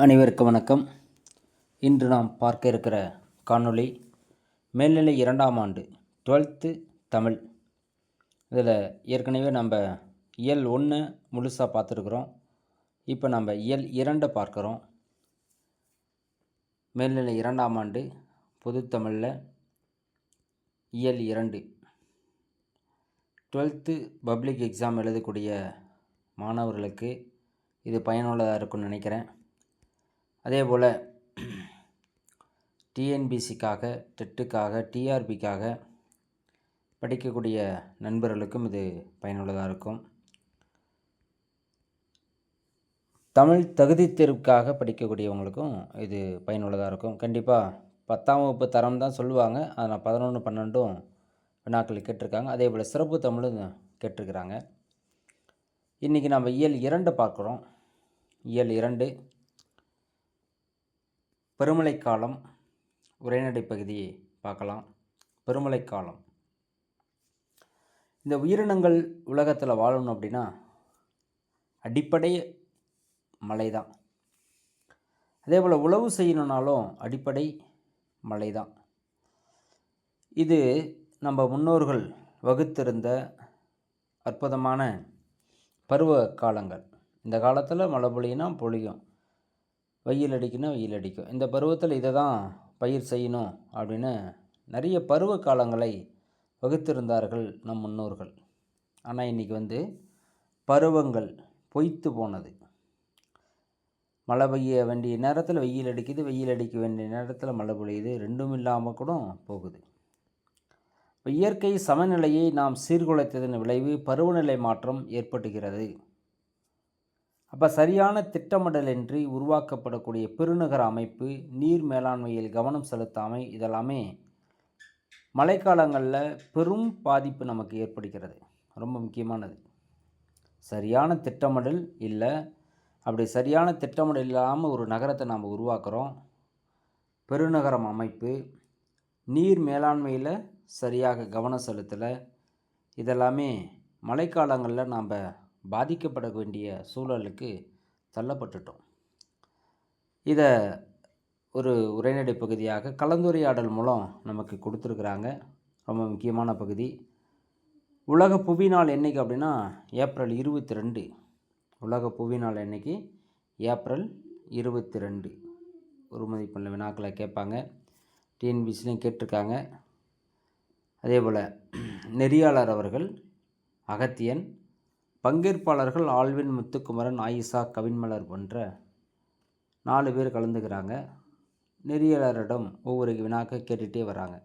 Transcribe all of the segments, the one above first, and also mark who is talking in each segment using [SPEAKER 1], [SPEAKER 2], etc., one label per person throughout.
[SPEAKER 1] அனைவருக்கும் வணக்கம். இன்று நாம் பார்க்க இருக்கிற காணொளி மேல்நிலை 2ஆம் ஆண்டு 12th தமிழ். இதில் ஏற்கனவே நம்ம இயல் 1 முழுசாக பார்த்துருக்குறோம். இப்போ நம்ம இயல் 2 பார்க்குறோம். மேல்நிலை 2ஆம் ஆண்டு பொதுத்தமிழில் இயல் 2 12th பப்ளிக் எக்ஸாம் எழுதக்கூடிய மாணவர்களுக்கு இது பயனுள்ளதாக இருக்கும்னு நினைக்கிறேன். அதே போல் டிஎன்பிசிக்காக, டெட்டுக்காக, டிஆர்பிக்காக படிக்கக்கூடிய நண்பர்களுக்கும் இது பயனுள்ளதாக இருக்கும். தமிழ் தகுதி தேர்வுக்காக படிக்கக்கூடியவங்களுக்கும் இது பயனுள்ளதாக இருக்கும். கண்டிப்பாக 10ஆம் வகுப்பு தரம் தான் சொல்லுவாங்க. அதில் 11, 12 வினாக்கள் கேட்டிருக்காங்க. அதே போல் சிறப்பு தமிழும் கேட்டிருக்கிறாங்க. இன்றைக்கி நம்ம இயல் 2 பார்க்குறோம். இயல் 2 பெருமழைக்காலம் உரைநடை பகுதியை பார்க்கலாம். பெருமழைக்காலம். இந்த உயிரினங்கள் உலகத்தில் வாழணும் அப்படின்னா அடிப்படை மழை தான். அதே போல் உழவு செய்யணுன்னாலும் அடிப்படை மழை தான். இது நம்ம முன்னோர்கள் வகுத்திருந்த அற்புதமான பருவ காலங்கள். இந்த காலத்தில் மழை பொழியினா பொழியும், வெயில் அடிக்குன்னா வெயில் அடிக்கும். இந்த பருவத்தில் இதை தான் பயிர் செய்யணும் அப்படின்னு நிறைய பருவ காலங்களை வகுத்திருந்தார்கள் நம் முன்னோர்கள். ஆனால் இன்றைக்கி பருவங்கள் பொய்த்து போனது. மழை பெய்ய வேண்டிய நேரத்தில் வெயில் அடிக்குது, வெயில் அடிக்க வேண்டிய நேரத்தில் மழை பொழியுது, ரெண்டும் இல்லாமல் கூட போகுது. இப்போ இயற்கை சமநிலையை நாம் சீர்குலைத்ததன் விளைவு பருவநிலை மாற்றம் ஏற்படுகிறது. அப்போ சரியான திட்டமிடலின்றி உருவாக்கப்படக்கூடிய பெருநகர அமைப்பு, நீர் மேலாண்மையில் கவனம் செலுத்தாமை, இதெல்லாமே மழைக்காலங்களில் பெரும் பாதிப்பு நமக்கு ஏற்படுகிறது. ரொம்ப முக்கியமானது. சரியான திட்டமிடல் இல்லை. அப்படி சரியான திட்டமிடல் இல்லாமல் ஒரு நகரத்தை நாம் உருவாக்குறோம். பெருநகரம் அமைப்பு, நீர் மேலாண்மையில் சரியாக கவனம் செலுத்தலை, இதெல்லாமே மழைக்காலங்களில் நாம் பாதிக்கப்பட வேண்டிய சூழலுக்கு தள்ளப்பட்டுட்டோம். இதை ஒரு உரைநடை பகுதியாக கலந்துரையாடல் மூலம் நமக்கு கொடுத்துருக்குறாங்க. ரொம்ப முக்கியமான பகுதி. உலக புவி நாள் என்றைக்கு அப்படின்னா ஏப்ரல் 22. உலக புவி நாள் என்றைக்கு? ஏப்ரல் 22. ஒரு மதிப்பெண் வினாக்களை கேட்பாங்க. டிஎன்பிசிலையும் கேட்டிருக்காங்க. அதே போல் நெறியாளர் அவர்கள் அகத்தியன், பங்கேற்பாளர்கள் ஆல்வின், முத்துக்குமரன், ஆயிஷா, கவின்மலர் போன்ற 4 பேர் கலந்துக்கிறாங்க. நெறியாளரிடம் ஒவ்வொரு வினாக்க கேட்டுகிட்டே வராங்க.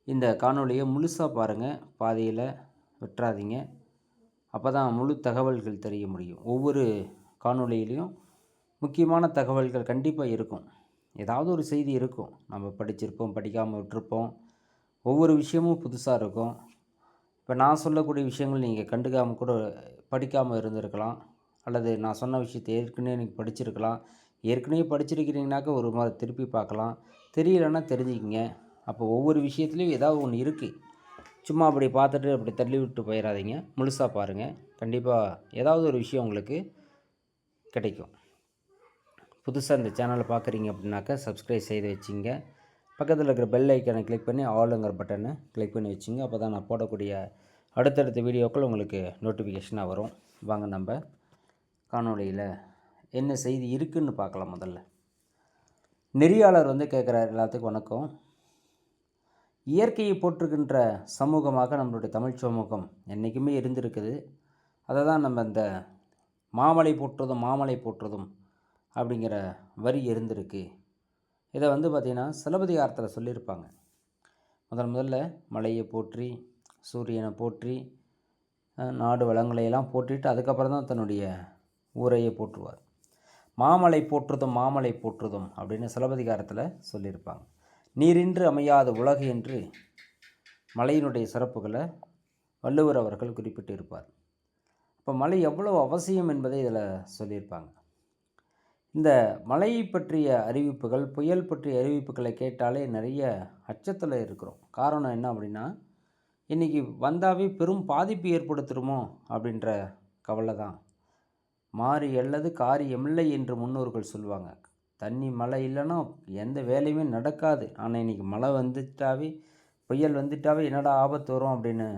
[SPEAKER 1] இந்த காணொலியை முழுசாக பாருங்கள், பாதியில் விட்டுறாதீங்க. அப்போ தான் முழு தகவல்கள் தெரிய முடியும். ஒவ்வொரு காணொலியிலையும் முக்கியமான தகவல்கள் கண்டிப்பாக இருக்கும். ஏதாவது ஒரு செய்தி இருக்கும். நம்ம படிச்சிருப்போம், படிக்காமல் விட்டுருப்போம். ஒவ்வொரு விஷயமும் புதுசாக இருக்கும். இப்போ நான் சொல்லக்கூடிய விஷயங்கள் நீங்கள் கண்டுக்காமல் கூட படிக்காமல் இருந்திருக்கலாம். அல்லது நான் சொன்ன விஷயத்தை ஏற்கனவே நீங்கள் படிச்சிருக்கலாம். ஏற்கனவே படிச்சிருக்கிறீங்கனாக்கா ஒரு மாதிரி திருப்பி பார்க்கலாம். தெரியலைன்னா தெரிஞ்சுக்கிங்க. அப்போ ஒவ்வொரு விஷயத்துலையும் ஏதாவது ஒன்று இருக்குது. சும்மா அப்படி பார்த்துட்டு அப்படி தள்ளி விட்டு போயிடாதீங்க. முழுசாக பாருங்கள். கண்டிப்பாக ஏதாவது ஒரு விஷயம் உங்களுக்கு கிடைக்கும். புதுசாக இந்த சேனலை பார்க்குறீங்க அப்படின்னாக்கா சப்ஸ்கிரைப் செய்து வச்சுங்க. பக்கத்தில் இருக்கிற பெல் ஐக்கானை கிளிக் பண்ணி ஆளுங்கிற பட்டனை கிளிக் பண்ணி வச்சுங்க. அப்போ தான் நான் போடக்கூடிய அடுத்தடுத்த வீடியோக்கள் உங்களுக்கு நோட்டிஃபிகேஷனாக வரும். வாங்க நம்ம காணொலியில் என்ன செய்தி இருக்குதுன்னு பார்க்கலாம். முதல்ல நெறியாளர் கேட்குறார். எல்லாத்துக்கும் வணக்கம். இயற்கையை போற்றுகின்ற சமூகமாக நம்மளுடைய தமிழ் சமூகம் என்றைக்குமே இருந்திருக்குது. அதை தான் நம்ம இந்த மாமலை போற்றுதும் மாமலை போற்றுதும் அப்படிங்கிற வரி இருந்திருக்கு. இதை பார்த்திங்கன்னா சிலப்பதிகாரத்தில் சொல்லியிருப்பாங்க. முதல்ல மலையை போற்றி, சூரியனை போற்றி, நாடு வளங்களையெல்லாம் போற்றிட்டு அதுக்கப்புறம் தான் தன்னுடைய ஊரையை போற்றுவார். மாமலை போற்றுதும் மாமலை போற்றுதும் அப்படின்னு சிலப்பதிகாரத்தில் சொல்லியிருப்பாங்க. நீரின்றி அமையாத உலகு என்று மலையினுடைய சிறப்புகளை வள்ளுவர் அவர்கள் குறிப்பிட்டு இருப்பார். இப்போ மழை எவ்வளோ அவசியம் என்பதை இதில் சொல்லியிருப்பாங்க. இந்த மழையை பற்றிய அறிவிப்புகள், புயல் பற்றிய அறிவிப்புகளை கேட்டாலே நிறைய அச்சத்தில் இருக்கிறோம். காரணம் என்ன அப்படின்னா, இன்றைக்கி வந்தாவே பெரும் பாதிப்பு ஏற்படுத்துகிறோமோ அப்படின்ற கவலை தான். மாறி அல்லது காரியமில்லை என்று முன்னோர்கள் சொல்லுவாங்க. தண்ணி மழை இல்லைன்னா எந்த வேலையுமே நடக்காது. ஆனால் இன்றைக்கி மழை வந்துட்டாவே, புயல் வந்துட்டாவே என்னடா ஆபத்து வரும் அப்படின்னு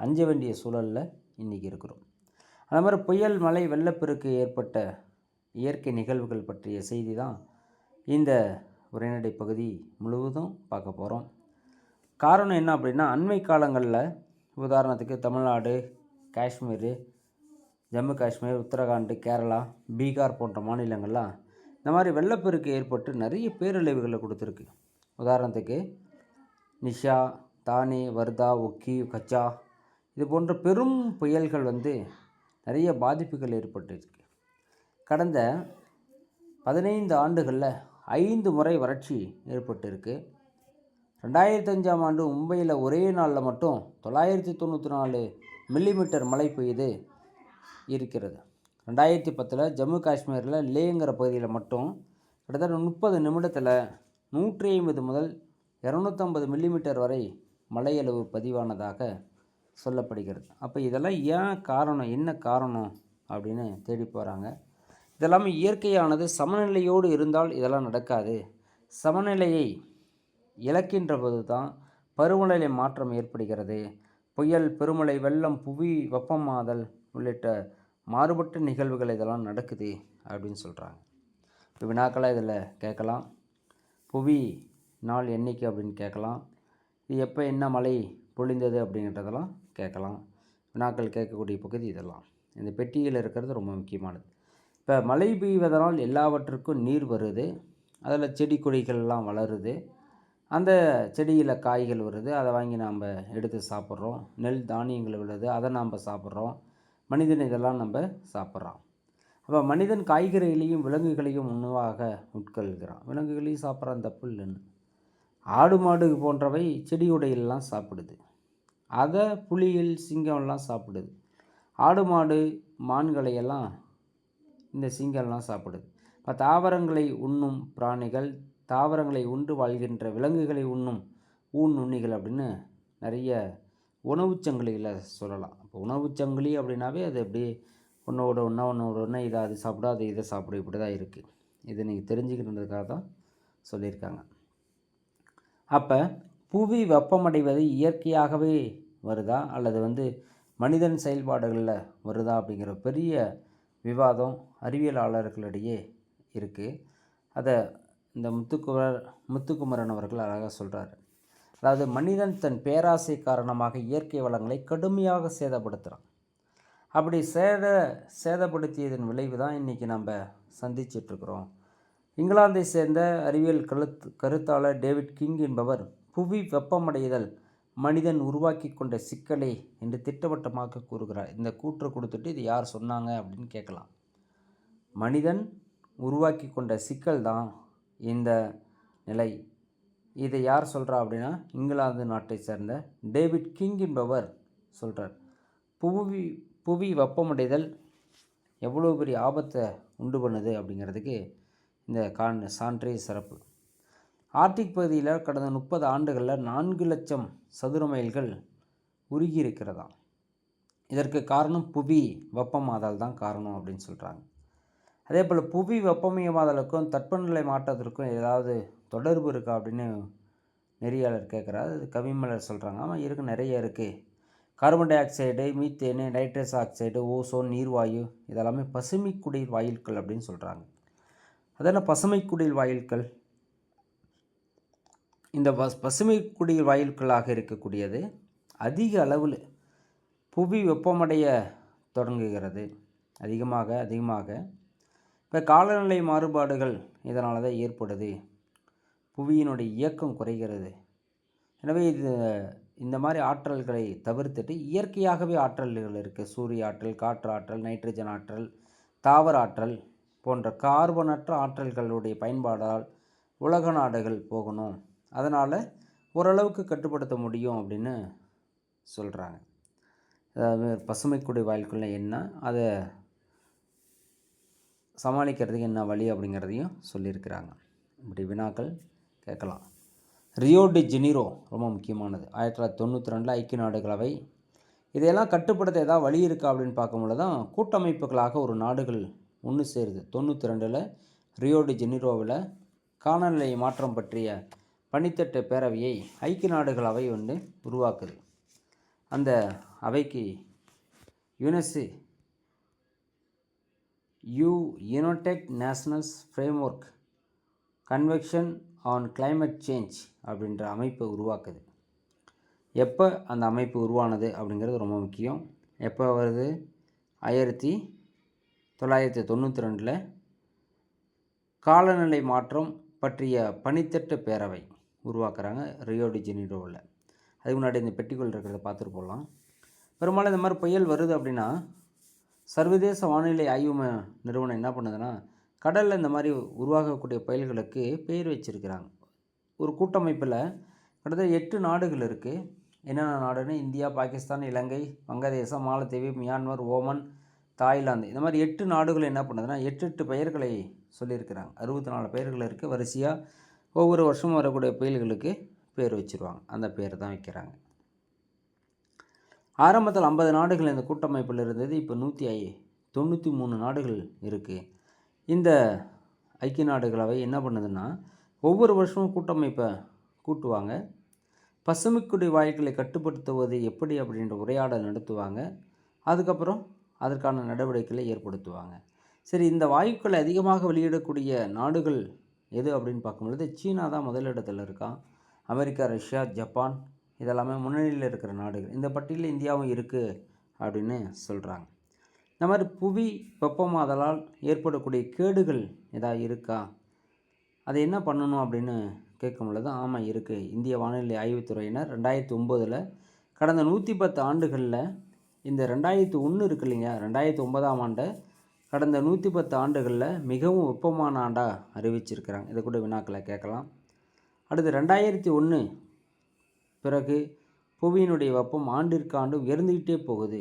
[SPEAKER 1] அஞ்ச வேண்டிய சூழலில் இன்றைக்கி இருக்கிறோம். அது மாதிரி புயல், மழை, வெள்ளப்பெருக்கு ஏற்பட்ட இயற்கை நிகழ்வுகள் பற்றிய செய்தி தான் இந்த உரைநடை பகுதி முழுவதும் பார்க்க போகிறோம். காரணம் என்ன அப்படின்னா, அண்மை காலங்களில் உதாரணத்துக்கு தமிழ்நாடு, காஷ்மீர், ஜம்மு காஷ்மீர், உத்தரகாண்ட், கேரளா, பீகார் போன்ற மாநிலங்கள்லாம் இந்த மாதிரி வெள்ளப்பெருக்கு ஏற்பட்டு நிறைய பேரழிவுகளை கொடுத்துருக்கு. உதாரணத்துக்கு நிஷா, தானே, வர்தா, ஒக்கி, கச்சா இது போன்ற பெரும் புயல்கள் நிறைய பாதிப்புகள் ஏற்பட்டுருக்கு. கடந்த 15 ஆண்டுகளில் 5 முறை வறட்சி ஏற்பட்டிருக்கு. 2005ஆம் ஆண்டு மும்பையில் ஒரே நாளில் மட்டும் 994 மில்லிமீட்டர் மழை பெய்து இருக்கிறது. 2010 ஜம்மு காஷ்மீரில் லேங்கிற பகுதியில் மட்டும் கிட்டத்தட்ட 30 நிமிடத்தில் 150 முதல் 250 மில்லிமீட்டர் வரை மழையளவு பதிவானதாக சொல்லப்படுகிறது. அப்போ இதெல்லாம் ஏன் காரணம், என்ன காரணம் அப்படின்னு தேடி போகிறாங்க. இதெல்லாமே இயற்கையானது சமநிலையோடு இருந்தால் இதெல்லாம் நடக்காது. சமநிலையை இழக்கின்ற போது தான் பருவநிலை மாற்றம் ஏற்படுகிறது. புயல், பெருமழை, வெள்ளம், புவி வெப்பமாதல் உள்ளிட்ட மாறுபட்ட நிகழ்வுகள் இதெல்லாம் நடக்குது அப்படின்னு சொல்கிறாங்க. இப்போ வினாக்களாக இதில் கேட்கலாம். புவி நாள் எண்ணிக்கை அப்படின்னு கேட்கலாம். இது எப்போ என்ன மழை பொழிந்தது அப்படிங்கிறதெல்லாம் கேட்கலாம். வினாக்கள் கேட்கக்கூடிய பகுதி இதெல்லாம். இந்த பெட்டியில் இருக்கிறது ரொம்ப முக்கியமானது. இப்போ மழை பெய்வதனால் எல்லாவற்றுக்கும் நீர் வருது. அதில் செடி கொடிகள்லாம் வளருது. அந்த செடியில் காய்கள் வருது. அதை வாங்கி நாம் எடுத்து சாப்பிட்றோம். நெல் தானியங்கள் விழுது, அதை நாம் சாப்பிட்றோம். மனிதன் இதெல்லாம் நம்ம சாப்பிட்றான். அப்போ மனிதன் காய்கறிகளையும் விலங்குகளையும் உணவாக உட்கொள்கிறான். விலங்குகளையும் சாப்பிட்றான், தப்பு இல்லைன்னு. ஆடு மாடு போன்றவை செடியுடையெல்லாம் சாப்பிடுது. அதை புலிகள், சிங்கம்லாம் சாப்பிடுது. ஆடு மாடு மான்களையெல்லாம் இந்த சிங்கம்லாம் சாப்பிடுது. இப்போ தாவரங்களை உண்ணும் பிராணிகள், தாவரங்களை உண்டு வாழ்கின்ற விலங்குகளை உண்ணும் ஊன்னுண்ணிகள் அப்படின்னு நிறைய உணவுச்சங்கிலிகளை சொல்லலாம். அப்போ உணவுச்சங்கிலி அப்படின்னாவே அது அப்படியே ஒன்றோட ஒன்றா இதை அது சாப்பிடும், அது இதை சாப்பிடும், இப்படி தான் இருக்குது. இதை நீங்கள் தெரிஞ்சுக்கிறதுக்காக தான் சொல்லியிருக்காங்க. அப்போ புவி வெப்பமடைவது இயற்கையாகவே வருதா அல்லது மனிதன் செயல்பாடுகளில் வருதா அப்படிங்கிற பெரிய விவாதம் அறிவியலாளர்களிடையே இருக்குது. அதை இந்த முத்துக்குமரன் அவர்கள் அழகாக சொல்கிறார். அதாவது மனிதன் தன் பேராசை காரணமாக இயற்கை வளங்களை கடுமையாக சேதப்படுத்துகிறான். அப்படி சேதப்படுத்தியதன் விளைவு தான் இன்றைக்கி நம்ம சந்திச்சிட்ருக்கிறோம். இங்கிலாந்தை சேர்ந்த அறிவியல் கருத்தாளர் டேவிட் கிங் என்பவர் புவி வெப்பமடைதல் மனிதன் உருவாக்கி கொண்ட சிக்கலே என்று திட்டவட்டமாக கூறுகிறார். இந்த கூற்றை கொடுத்துட்டு இது யார் சொன்னாங்க அப்படின்னு கேட்கலாம். மனிதன் உருவாக்கி கொண்ட சிக்கல் தான் இந்த நிலை. இதை யார் சொல்கிறா அப்படின்னா, இங்கிலாந்து நாட்டை சேர்ந்த டேவிட் கிங் என்பவர் சொல்கிறார். புவி வெப்பமடைதல் எவ்வளோ பெரிய ஆபத்தை உண்டு பண்ணுது அப்படிங்கிறதுக்கு இந்த சான்றே சிறப்பு. ஆர்டிக் பகுதியில் கடந்த 30 ஆண்டுகளில் 4 லட்சம் சதுர மைல்கள் உருகி இருக்கிறதாம். இதற்கு காரணம் புவி வெப்பமாதல் தான் காரணம் அப்படின்னு சொல்கிறாங்க. அதே போல் புவி வெப்பமயமாதலுக்கும் தட்பநிலை மாற்றத்திற்கும் ஏதாவது தொடர்பு இருக்கா அப்படின்னு நெறியாளர் கேட்குறாரு. அது கவிமலர் சொல்கிறாங்க. ஆமாம் இருக்குது, நிறைய இருக்குது. Carbon dioxide, methane, nitrous oxide, ozone, நீர்வாயு இதெல்லாமே பசுமை குடில் வாயுக்கள் அப்படின்னு சொல்கிறாங்க. அதெல்லாம் பசுமை குடில் வாயுக்கள். இந்த பசுமை குடில் வாயுக்களாக இருக்கக்கூடியது அதிக அளவில் புவி வெப்பமடைய தொடங்குகிறது. அதிகமாக இப்போ காலநிலை மாறுபாடுகள் இதனால தான் ஏற்படுது. புவியினுடைய இயக்கம் குறைகிறது. எனவே இந்த மாதிரி ஆற்றல்களை தவிர்த்துட்டு இயற்கையாகவே ஆற்றல்கள் இருக்குது. சூரிய ஆற்றல், காற்று ஆற்றல், நைட்ரஜன் ஆற்றல், தாவர ஆற்றல் போன்ற கார்பனற்ற ஆற்றல்களுடைய பயன்பாடால் உலக நாடுகள் போகணும். அதனால் ஓரளவுக்கு கட்டுப்படுத்த முடியும் அப்படின்னு சொல்கிறாங்க. அதாவது பசுமைக்குடி வாயுக்கள் என்ன, அதை சமாளிக்கிறதுக்கு என்ன வழி அப்படிங்கிறதையும் சொல்லியிருக்கிறாங்க. இப்படி வினாக்கள் கேட்கலாம். ரியோ டி ஜெனீரோ ரொம்ப முக்கியமானது. 1992 ஐக்கிய நாடுகளவை இதையெல்லாம் கட்டுப்படுத்த ஏதாவது வழி இருக்கா அப்படின்னு பார்க்கும்போது தான் கூட்டமைப்புகளாக ஒரு நாடுகள் ஒன்று சேருது. 92ல் ரியோ டி ஜெனிரோவில் காலநிலை மாற்றம் பற்றிய பனித்தட்டு பேரவையை ஐக்கிய நாடுகள் அவை உருவாக்குது. அந்த அவைக்கு United nationals framework convention on climate change அப்படின்ற அமைப்பை உருவாக்குது. எப்போ அந்த அமைப்பு உருவானது அப்படிங்கிறது ரொம்ப முக்கியம். எப்போ வருது? 1992ல் காலநிலை மாற்றம் பற்றிய பனித்தட்டு பேரவை உருவாக்குறாங்க ரியோ டி ஜெனிரோவில். அதுக்கு முன்னாடி இந்த பெட்டிக்குள் இருக்கிறத பார்த்துட்டு போகலாம். பெரும்பாலும் இந்த மாதிரி புயல் வருது அப்படின்னா சர்வதேச வானிலை ஆய்வு நிறுவனம் என்ன பண்ணுதுன்னா கடலில் இந்த மாதிரி உருவாகக்கூடிய புயல்களுக்கு பெயர் வச்சுருக்கிறாங்க. ஒரு கூட்டமைப்பில் கிட்டத்தட்ட 8 நாடுகள் இருக்குது. என்னென்ன நாடுன்னு இந்தியா, பாகிஸ்தான், இலங்கை, வங்கதேசம், மாலத்தீவு, மியான்மர், ஓமன், தாய்லாந்து, இந்த மாதிரி 8 நாடுகள் என்ன பண்ணுதுன்னா 8 பெயர்களை சொல்லியிருக்கிறாங்க. 64 பெயர்கள் இருக்குது. வரிசையாக ஒவ்வொரு வருஷமும் வரக்கூடிய புயல்களுக்கு பேர் வச்சுருவாங்க. அந்த பேர் தான் வைக்கிறாங்க. ஆரம்பத்தில் 50 நாடுகள் இந்த கூட்டமைப்பில் இருந்தது. இப்போ 193 நாடுகள் இருக்குது. இந்த ஐக்கிய நாடுகள் அவை என்ன பண்ணுதுன்னா ஒவ்வொரு வருஷமும் கூட்டமைப்பை கூட்டுவாங்க. பசுமைக்குடி வாயுக்களை கட்டுப்படுத்துவது எப்படி அப்படின்ற உரையாடல் நடத்துவாங்க. அதுக்கப்புறம் அதற்கான நடவடிக்கைகளை ஏற்படுத்துவாங்க. சரி, இந்த வாயுக்களை அதிகமாக வெளியிடக்கூடிய நாடுகள் எது அப்படின்னு பார்க்கும்பொழுது சீனா தான் முதலிடத்தில் இருக்கான். அமெரிக்கா, ரஷ்யா, ஜப்பான் இதெல்லாமே முன்னணியில் இருக்கிற நாடுகள். இந்த பட்டியலில் இந்தியாவும் இருக்குது அப்படின்னு சொல்கிறாங்க. இந்த மாதிரி புவி வெப்பமாதலால் ஏற்படக்கூடிய கேடுகள் ஏதாவது இருக்கா, அதை என்ன பண்ணணும் அப்படின்னு கேட்கும்பொழுது ஆமாம் இருக்குது. இந்திய வானிலை ஆய்வுத்துறையினர் 2009ல் கடந்த 110 ஆண்டுகளில் இந்த 2001 இருக்கு இல்லைங்க, 2009ஆம் ஆண்டை கடந்த 110 ஆண்டுகளில் மிகவும் வெப்பமான ஆண்டாக அறிவிச்சிருக்கிறாங்க. இதை கூட வினாக்களை கேட்கலாம். அடுத்து 2001 பிறகு புவியினுடைய வெப்பம் ஆண்டிற்கு ஆண்டு உயர்ந்துக்கிட்டே போகுது.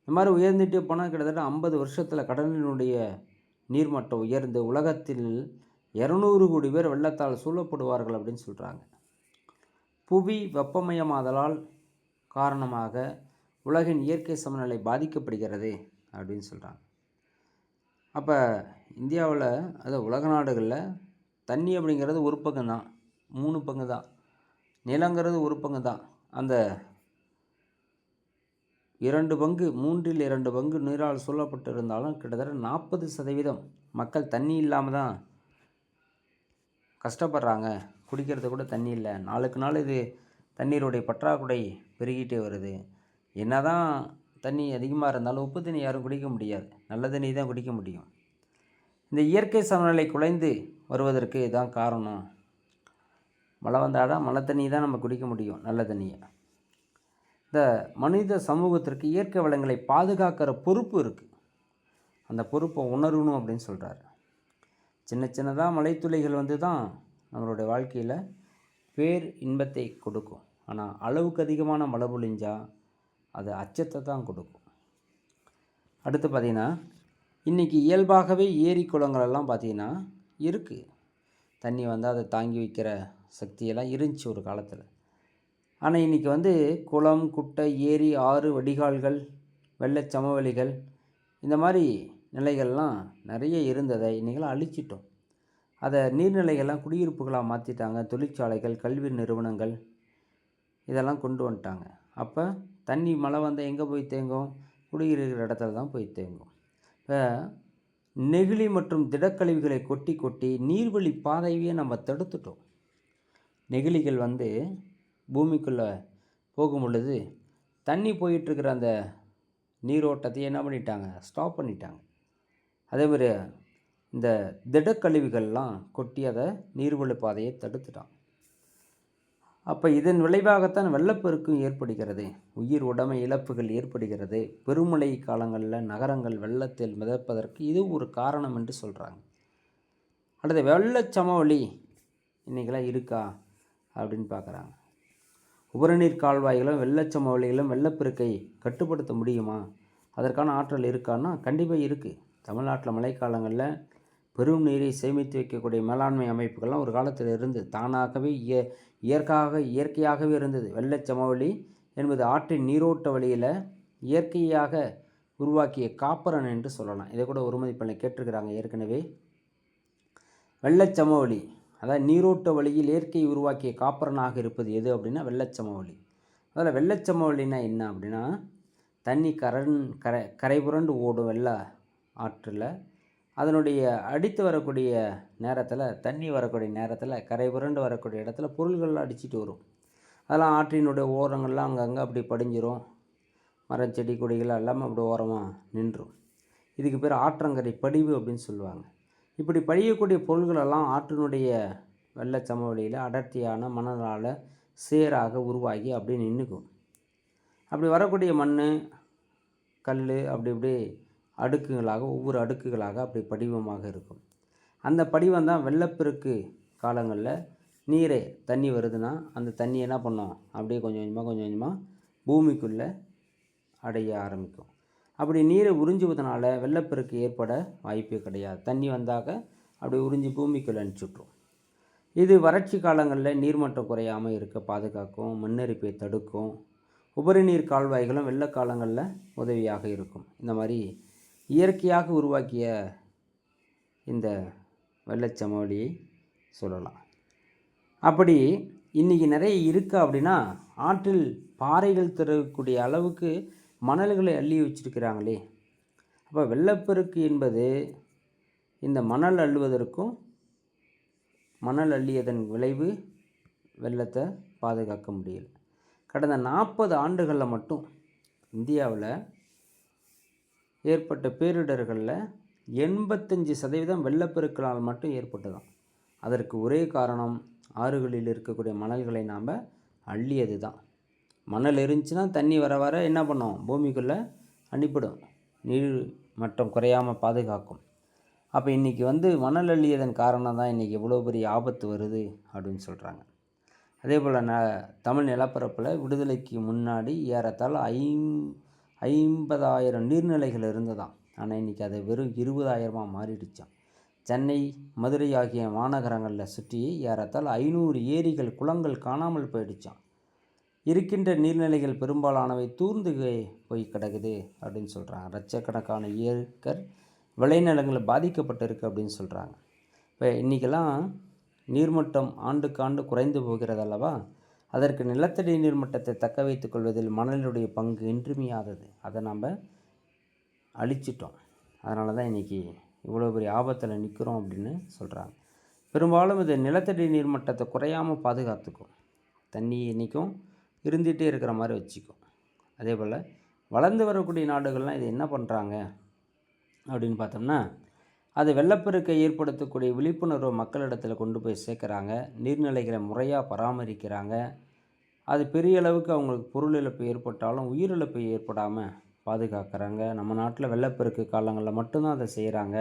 [SPEAKER 1] இந்த மாதிரி உயர்ந்துகிட்டே போனால் கிட்டத்தட்ட 50 வருஷத்தில் கடலினுடைய நீர்மட்டம் உயர்ந்து உலகத்தில் 200 கோடி பேர் வெள்ளத்தால் சூழப்படுவார்கள் அப்படின்னு சொல்கிறாங்க. புவி வெப்பமயமாதலால் காரணமாக உலகின் இயற்கை சமநிலை பாதிக்கப்படுகிறது அப்படின்னு சொல்கிறாங்க. அப்போ இந்தியாவில் அதாவது உலக நாடுகளில் தண்ணி அப்படிங்கிறது ஒரு பங்கு தான், 3 பங்கு தான். நிலங்கிறது ஒரு பங்கு தான். அந்த 2 பங்கு 3இல் 2 பங்கு நீரால் சூழப்பட்டு இருந்தாலும் கிட்டத்தட்ட 40% மக்கள் தண்ணி இல்லாமல் தான் கஷ்டப்படுறாங்க. குடிக்கிறது கூட தண்ணி இல்லை. நாளுக்கு நாள் இது தண்ணீருடைய பற்றாக்குறை பெருகிட்டே வருது. என்ன தான் தண்ணி அதிகமாக இருந்தாலும் உப்பு தண்ணி யாரும் குடிக்க முடியாது. நல்ல தண்ணி தான் குடிக்க முடியும். இந்த இயற்கை சமநிலை குலைந்து வருவதற்கு இதுதான் காரணம். மழை வந்தால் தான் மழை தண்ணி தான் நம்ம குடிக்க முடியும், நல்ல தண்ணியை. இந்த மனித சமூகத்திற்கு இயற்கை வளங்களை பாதுகாக்கிற பொறுப்பு இருக்குது. அந்த பொறுப்பை உணரணும் அப்படின்னு சொல்கிறார். சின்ன சின்னதாக மழைத்துளிகள் தான் நம்மளுடைய வாழ்க்கையில் பேர் இன்பத்தை கொடுக்கும். ஆனால் அளவுக்கு அதிகமான மழை பொழிஞ்சால் அது அச்சத்தை தான் கொடுக்கும். அடுத்து பார்த்திங்கன்னா இன்றைக்கி இயல்பாகவே ஏரி குளங்களெல்லாம் பார்த்திங்கன்னா இருக்குது. தண்ணி வந்தால் அதை தாங்கி வைக்கிற சக்தியெல்லாம் இருந்துச்சு ஒரு காலத்தில். ஆனால் இன்றைக்கி குளம், குட்டை, ஏரி, ஆறு, வடிகால்கள், வெள்ளச் சமவெளிகள் இந்த மாதிரி நிலைகள்லாம் நிறைய இருந்ததை இன்றைக்கெல்லாம் அழிச்சிட்டோம். அதை நீர்நிலைகள்லாம் குடியிருப்புகளாக மாற்றிட்டாங்க. தொழிற்சாலைகள், கல்வி நிறுவனங்கள் இதெல்லாம் கொண்டு வந்துட்டாங்க. அப்போ தண்ணி மழை வந்தால் எங்கே போய் தேங்கும்? குடியிருக்கிற இடத்துல தான் போய் தேங்கும். இப்போ நெகிழி மற்றும் திடக்கழிவுகளை கொட்டி கொட்டி நீர்வழி பாதையே நம்ம தடுத்துட்டோம். நெகிழிகள் பூமிக்குள்ளே போகும் பொழுது தண்ணி போயிட்டுருக்கிற அந்த நீரோட்டத்தையே என்ன பண்ணிட்டாங்க? ஸ்டாப் பண்ணிட்டாங்க. அதேமாதிரி இந்த திடக்கழிவுகள்லாம் கொட்டி அதை நீர்வழி பாதையை தடுத்துட்டான். அப்போ இதன் விளைவாகத்தான் வெள்ளப்பெருக்கும் ஏற்படுகிறது, உயிர் உடைமை இழப்புகள் ஏற்படுகிறது. பெருமழை காலங்களில் நகரங்கள் வெள்ளத்தில் மிதப்பதற்கு இது ஒரு காரணம் என்று சொல்கிறாங்க. அடுத்த வெள்ளச்சமவெளி இன்றைக்கெல்லாம் இருக்கா அப்படின்னு பார்க்குறாங்க. உபரிநீர் கால்வாய்களும் வெள்ளச்சமவெளிகளும் வெள்ளப்பெருக்கை கட்டுப்படுத்த முடியுமா? அதற்கான ஆற்றல் இருக்கான்னா கண்டிப்பாக இருக்குது. தமிழ்நாட்டில் மழைக்காலங்களில் பெரும் நீரை சேமித்து வைக்கக்கூடிய மேலாண்மை அமைப்புகள்லாம் ஒரு காலத்தில் இருந்து தானாகவே இயற்கையாகவே இருந்தது. வெள்ளச்சமவெளி என்பது ஆற்றின் நீரோட்ட வழியில் இயற்கையாக உருவாக்கிய காப்பரன் என்று சொல்லலாம். இதை கூட ஒருமதிப்பெண்ணில் கேட்டிருக்கிறாங்க ஏற்கனவே. வெள்ளச்சமவெளி, அதாவது நீரோட்ட வழியில் இயற்கை உருவாக்கிய காப்பரனாக இருப்பது எது அப்படின்னா வெள்ளச்சமவெளி. அதில் வெள்ளச்சமவெளினா என்ன அப்படின்னா, தண்ணி கரை புரண்டு ஓடும் வெள்ள ஆற்றில் அதனுடைய அடித்து வரக்கூடிய நேரத்தில், தண்ணி வரக்கூடிய நேரத்தில் கரை புரண்டு வரக்கூடிய இடத்துல பொருள்கள்லாம் அடிச்சிட்டு வரும். அதெல்லாம் ஆற்றினுடைய ஓரங்கள்லாம் அங்கங்கே அப்படி படிஞ்சிரும். மரம் செடி கொடிகள் எல்லாமே அப்படி ஓரமாக நின்றும். இதுக்கு பேர் ஆற்றங்கரை படிவு அப்படின்னு சொல்லுவாங்க. இப்படி படியக்கூடிய பொருள்களெல்லாம் ஆற்றினுடைய வெள்ள சமவெளியில் அடர்த்தியான மணலால் சேராக உருவாகி அப்படியே நின்றுக்கும். அப்படி வரக்கூடிய மண், கல் அப்படி இப்படி அடுக்குகளாக, ஒவ்வொரு அடுக்குகளாக அப்படி படிவமாக இருக்கும். அந்த படிவம் தான் வெள்ளப்பெருக்கு காலங்களில் நீரை தண்ணி வருதுன்னா அந்த தண்ணி என்ன பண்ணோம், அப்படியே கொஞ்சம் கொஞ்சமாக பூமிக்குள்ளே அடைய ஆரம்பிக்கும். அப்படி நீரை உறிஞ்சுவதனால வெள்ளப்பெருக்கு ஏற்பட வாய்ப்பே கிடையாது. தண்ணி வந்தாக்க அப்படி உறிஞ்சி பூமிக்குள்ளே அனுப்பிச்சுட்ரும். இது வறட்சி காலங்களில் நீர்மட்டம் குறையாமல் இருக்க பாதுகாக்கும், மண்ணரிப்பை தடுக்கும். உபரி நீர் கால்வாய்களும் வெள்ள காலங்களில் உதவியாக இருக்கும். இந்த மாதிரி இயற்கையாக உருவாக்கிய இந்த வெள்ளச்சமவெளியை சொல்லலாம். அப்படி இன்றைக்கி நிறைய இருக்கா அப்படின்னா, ஆற்றில் பாறைகள் தரக்கூடிய அளவுக்கு மணல்களை அள்ளி வச்சிருக்கிறாங்களே. அப்போ வெள்ளப்பெருக்கு என்பது இந்த மணல் அள்ளுவதற்கும், மணல் அள்ளியதன் விளைவு வெள்ளத்தை பாதுகாக்க முடியல. கடந்த 40 ஆண்டுகளில் மட்டும் இந்தியாவில் ஏற்பட்ட பேரிடர்களில் 85% வெள்ளப்பெருக்கினால் மட்டும் ஏற்பட்டதான். அதற்கு ஒரே காரணம், ஆறுகளில் இருக்கக்கூடிய மணல்களை நாம் அள்ளியது தான். மணல் இருந்துச்சுன்னா தண்ணி வர வர என்ன பண்ணோம், பூமிக்குள்ளே அனுப்பிடும், நீர் மட்டம் குறையாமல் பாதுகாக்கும். அப்போ இன்றைக்கி மணல் அள்ளியதன் காரணம் தான் இன்றைக்கி இவ்வளோ பெரிய ஆபத்து வருது அப்படின்னு சொல்கிறாங்க. அதே போல் தமிழ் நிலப்பரப்பில் விடுதலைக்கு முன்னாடி ஏறத்தாழ 50,000 நீர்நிலைகள் இருந்ததாம். ஆனால் இன்றைக்கி அது வெறும் 20,000 மாறிடுச்சான். சென்னை, மதுரை ஆகிய மாநகரங்களில் சுற்றி ஏறத்தாழ 500 ஏரிகள், குளங்கள் காணாமல் போயிடுச்சான். இருக்கின்ற நீர்நிலைகள் பெரும்பாலானவை தூர்ந்து போய் கிடக்குது அப்படின்னு சொல்கிறாங்க. லட்சக்கணக்கான ஏக்கர் விளைநிலங்கள் பாதிக்கப்பட்டிருக்கு அப்படின்னு சொல்கிறாங்க. இப்போ இன்றைக்கெல்லாம் நீர்மட்டம் ஆண்டுக்கு ஆண்டு குறைந்து போகிறது அல்லவா. அதற்கு நிலத்தடி நீர்மட்டத்தை தக்க வைத்துக் கொள்வதில் மணலுடைய பங்கு இன்றியமையாதது. அதை நாம் அழிச்சிட்டோம். அதனால தான் இன்றைக்கி இவ்வளோ பெரிய ஆபத்தில் நிற்கிறோம் அப்படின்னு சொல்கிறாங்க. பெரும்பாலும் இது நிலத்தடி நீர்மட்டத்தை குறையாமல் பாதுகாத்துக்கும், தண்ணி இன்றைக்கும் இருந்துகிட்டே இருக்கிற மாதிரி வச்சுக்கும். அதே போல் வளர்ந்து வரக்கூடிய நாடுகள்லாம் இது என்ன பண்ணுறாங்க அப்படின்னு பார்த்தோம்னா, அது வெள்ளப்பெருக்கை ஏற்படுத்தக்கூடிய விழிப்புணர்வை மக்களிடத்தில் கொண்டு போய் சேர்க்குறாங்க. நீர்நிலைகளை முறையாக பராமரிக்கிறாங்க. அது பெரிய அளவுக்கு அவங்களுக்கு பொருள் இழப்பு ஏற்பட்டாலும் உயிரிழப்பு ஏற்படாமல் பாதுகாக்கிறாங்க. நம்ம நாட்டில் வெள்ளப்பெருக்கு காலங்களில் மட்டும்தான் அதை செய்கிறாங்க.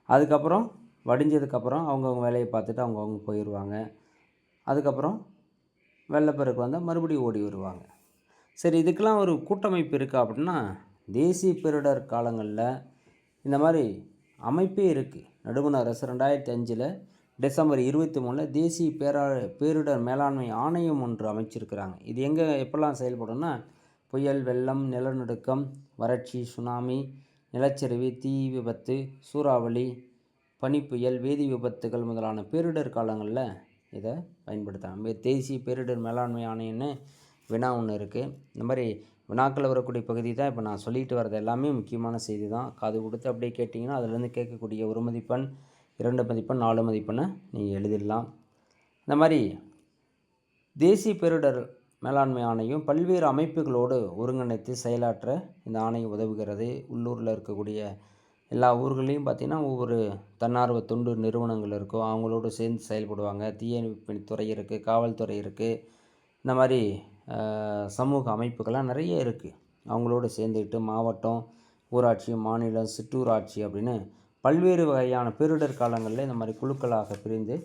[SPEAKER 1] அதுக்கப்புறம் வடிஞ்சதுக்கப்புறம் அவங்கவுங்க வேலையை பார்த்துட்டு அவங்கவுங்க போயிடுவாங்க. அதுக்கப்புறம் வெள்ளப்பெருக்கு வந்தால் மறுபடியும் ஓடி வருவாங்க. சரி, இதுக்கெல்லாம் ஒரு கூட்டமைப்பு இருக்கா அப்படின்னா, தேசிய பேரிடர் காலங்களில் இந்த மாதிரி அமைப்பே இருக்குது. நடுவண் அரசு 2005 டிசம்பர் 23 தேசிய பேரிடர் மேலாண்மை ஆணையம் ஒன்று அமைச்சிருக்கிறாங்க. இது எப்பெல்லாம் செயல்படும்னா, புயல், வெள்ளம், நிலநடுக்கம், வறட்சி, சுனாமி, நிலச்சரிவு, தீ விபத்து, சூறாவளி, பனிப்புயல், வேதி விபத்துகள் முதலான பேரிடர் காலங்களில் இதை பயன்படுத்துகிறாங்க. தேசிய பேரிடர் மேலாண்மை ஆணையம்னு வினா ஒன்று இருக்குது. இந்த மாதிரி வினாக்கள் வரக்கூடிய பகுதி தான் இப்போ நான் சொல்லிட்டு வர்றது எல்லாமே முக்கியமான செய்தி தான். காது கொடுத்து அப்படியே கேட்டிங்கன்னா அதுலேருந்து கேட்கக்கூடிய 1 மதிப்பெண், 2 மதிப்பெண், 4 மதிப்பெண்ணை நீங்கள் எழுதிடலாம். இந்த மாதிரி தேசிய பேரிடர் மேலாண்மை ஆணையம் பல்வேறு அமைப்புகளோடு ஒருங்கிணைத்து செயலாற்ற இந்த ஆணையம் உதவுகிறது. உள்ளூரில் இருக்கக்கூடிய எல்லா ஊர்களையும் பார்த்திங்கன்னா ஒவ்வொரு தன்னார்வ தொண்டு நிறுவனங்கள் இருக்கும், அவங்களோடு சேர்ந்து செயல்படுவாங்க. தீயணைப்புத்துறை இருக்குது, காவல்துறை இருக்குது, இந்த மாதிரி சமூக அமைப்புகள்லாம் நிறைய இருக்குது. அவங்களோடு சேர்ந்துக்கிட்டு மாவட்டம், ஊராட்சி, மாநிலம், சிற்றூராட்சி அப்படின்னு பல்வேறு வகையான பேரிடர் காலங்களில் இந்த மாதிரி குழுக்களாக பிரிந்து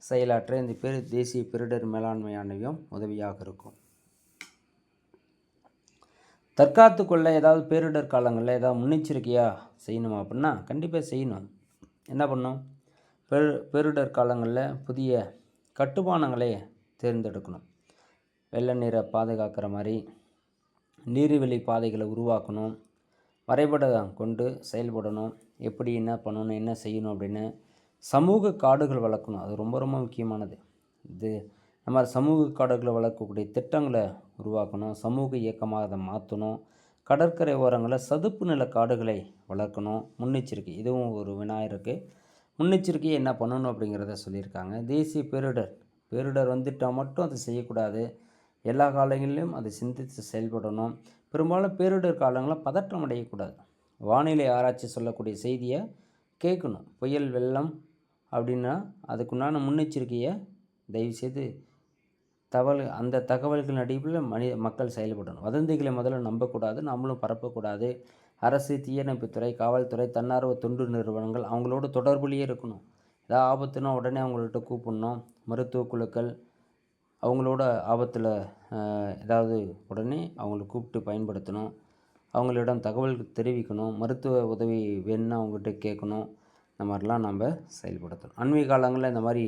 [SPEAKER 1] செயலாற்ற இந்த தேசிய பேரிடர் மேலாண்மை ஆணையம் உதவியாக இருக்கும். தற்காத்து கொள்ள ஏதாவது பேரிடர் காலங்களில் ஏதாவது முன்னெச்சரிக்கையாக செய்யணுமா அப்படின்னா கண்டிப்பாக செய்யணும். என்ன பண்ணணும், பேரிடர் காலங்களில் புதிய கட்டுமானங்களை தேர்ந்தெடுக்கணும். வெள்ள நீரை பாதுகாக்கிற மாதிரி நீர்வழி பாதைகளை உருவாக்கணும், வரைபடம் கொண்டு செயல்படணும், எப்படி என்ன பண்ணணும், என்ன செய்யணும் அப்படின்னு. சமூக காடுகள் வளர்க்கணும், அது ரொம்ப ரொம்ப முக்கியமானது. இது இந்த மாதிரி சமூக காடுகளை வளர்க்கக்கூடிய திட்டங்களை உருவாக்கணும், சமூக இயக்கமாக அதை மாற்றணும். கடற்கரை ஓரங்களில் சதுப்பு நில காடுகளை வளர்க்கணும், முன்னெச்சரிக்கை. இதுவும் ஒரு வினா இருக்குது. முன்னெச்சரிக்கையை என்ன பண்ணணும் அப்படிங்கிறத சொல்லியிருக்காங்க. தேசிய பேரிடர் வந்துட்டால் மட்டும் அதை செய்யக்கூடாது, எல்லா காலங்களிலும் அதை சிந்தித்து செயல்படணும். பெரும்பாலும் பேரிடர் காலங்களில் பதற்றம் அடையக்கூடாது. வானிலை ஆராய்ச்சி சொல்லக்கூடிய செய்தியை கேட்கணும். புயல் வெள்ளம் அப்படின்னா அதுக்குண்டான முன்னெச்சரிக்கையை தயவுசெய்து அந்த தகவல்களின் அடிப்படையில் மக்கள் செயல்படணும். வதந்திகளை முதல்ல நம்பக்கூடாது, நம்மளும் பரப்பக்கூடாது. அரசு, தீயணைப்புத்துறை, காவல்துறை, தன்னார்வ தொண்டு நிறுவனங்கள் அவங்களோட தொடர்புலேயே இருக்கணும். ஏதாவது ஆபத்துனா உடனே அவங்கள்ட்ட கூப்பிடணும். மருத்துவ குழுக்கள் அவங்களோட ஆபத்தில் ஏதாவது உடனே அவங்கள கூப்பிட்டு பயன்படுத்தணும். அவங்களிடம் தகவல் தெரிவிக்கணும். மருத்துவ உதவி வேணும்னா அவங்ககிட்ட கேட்கணும். இந்த மாதிரிலாம் நம்ம செயல்படுத்தணும். அண்மை காலங்களில் இந்த மாதிரி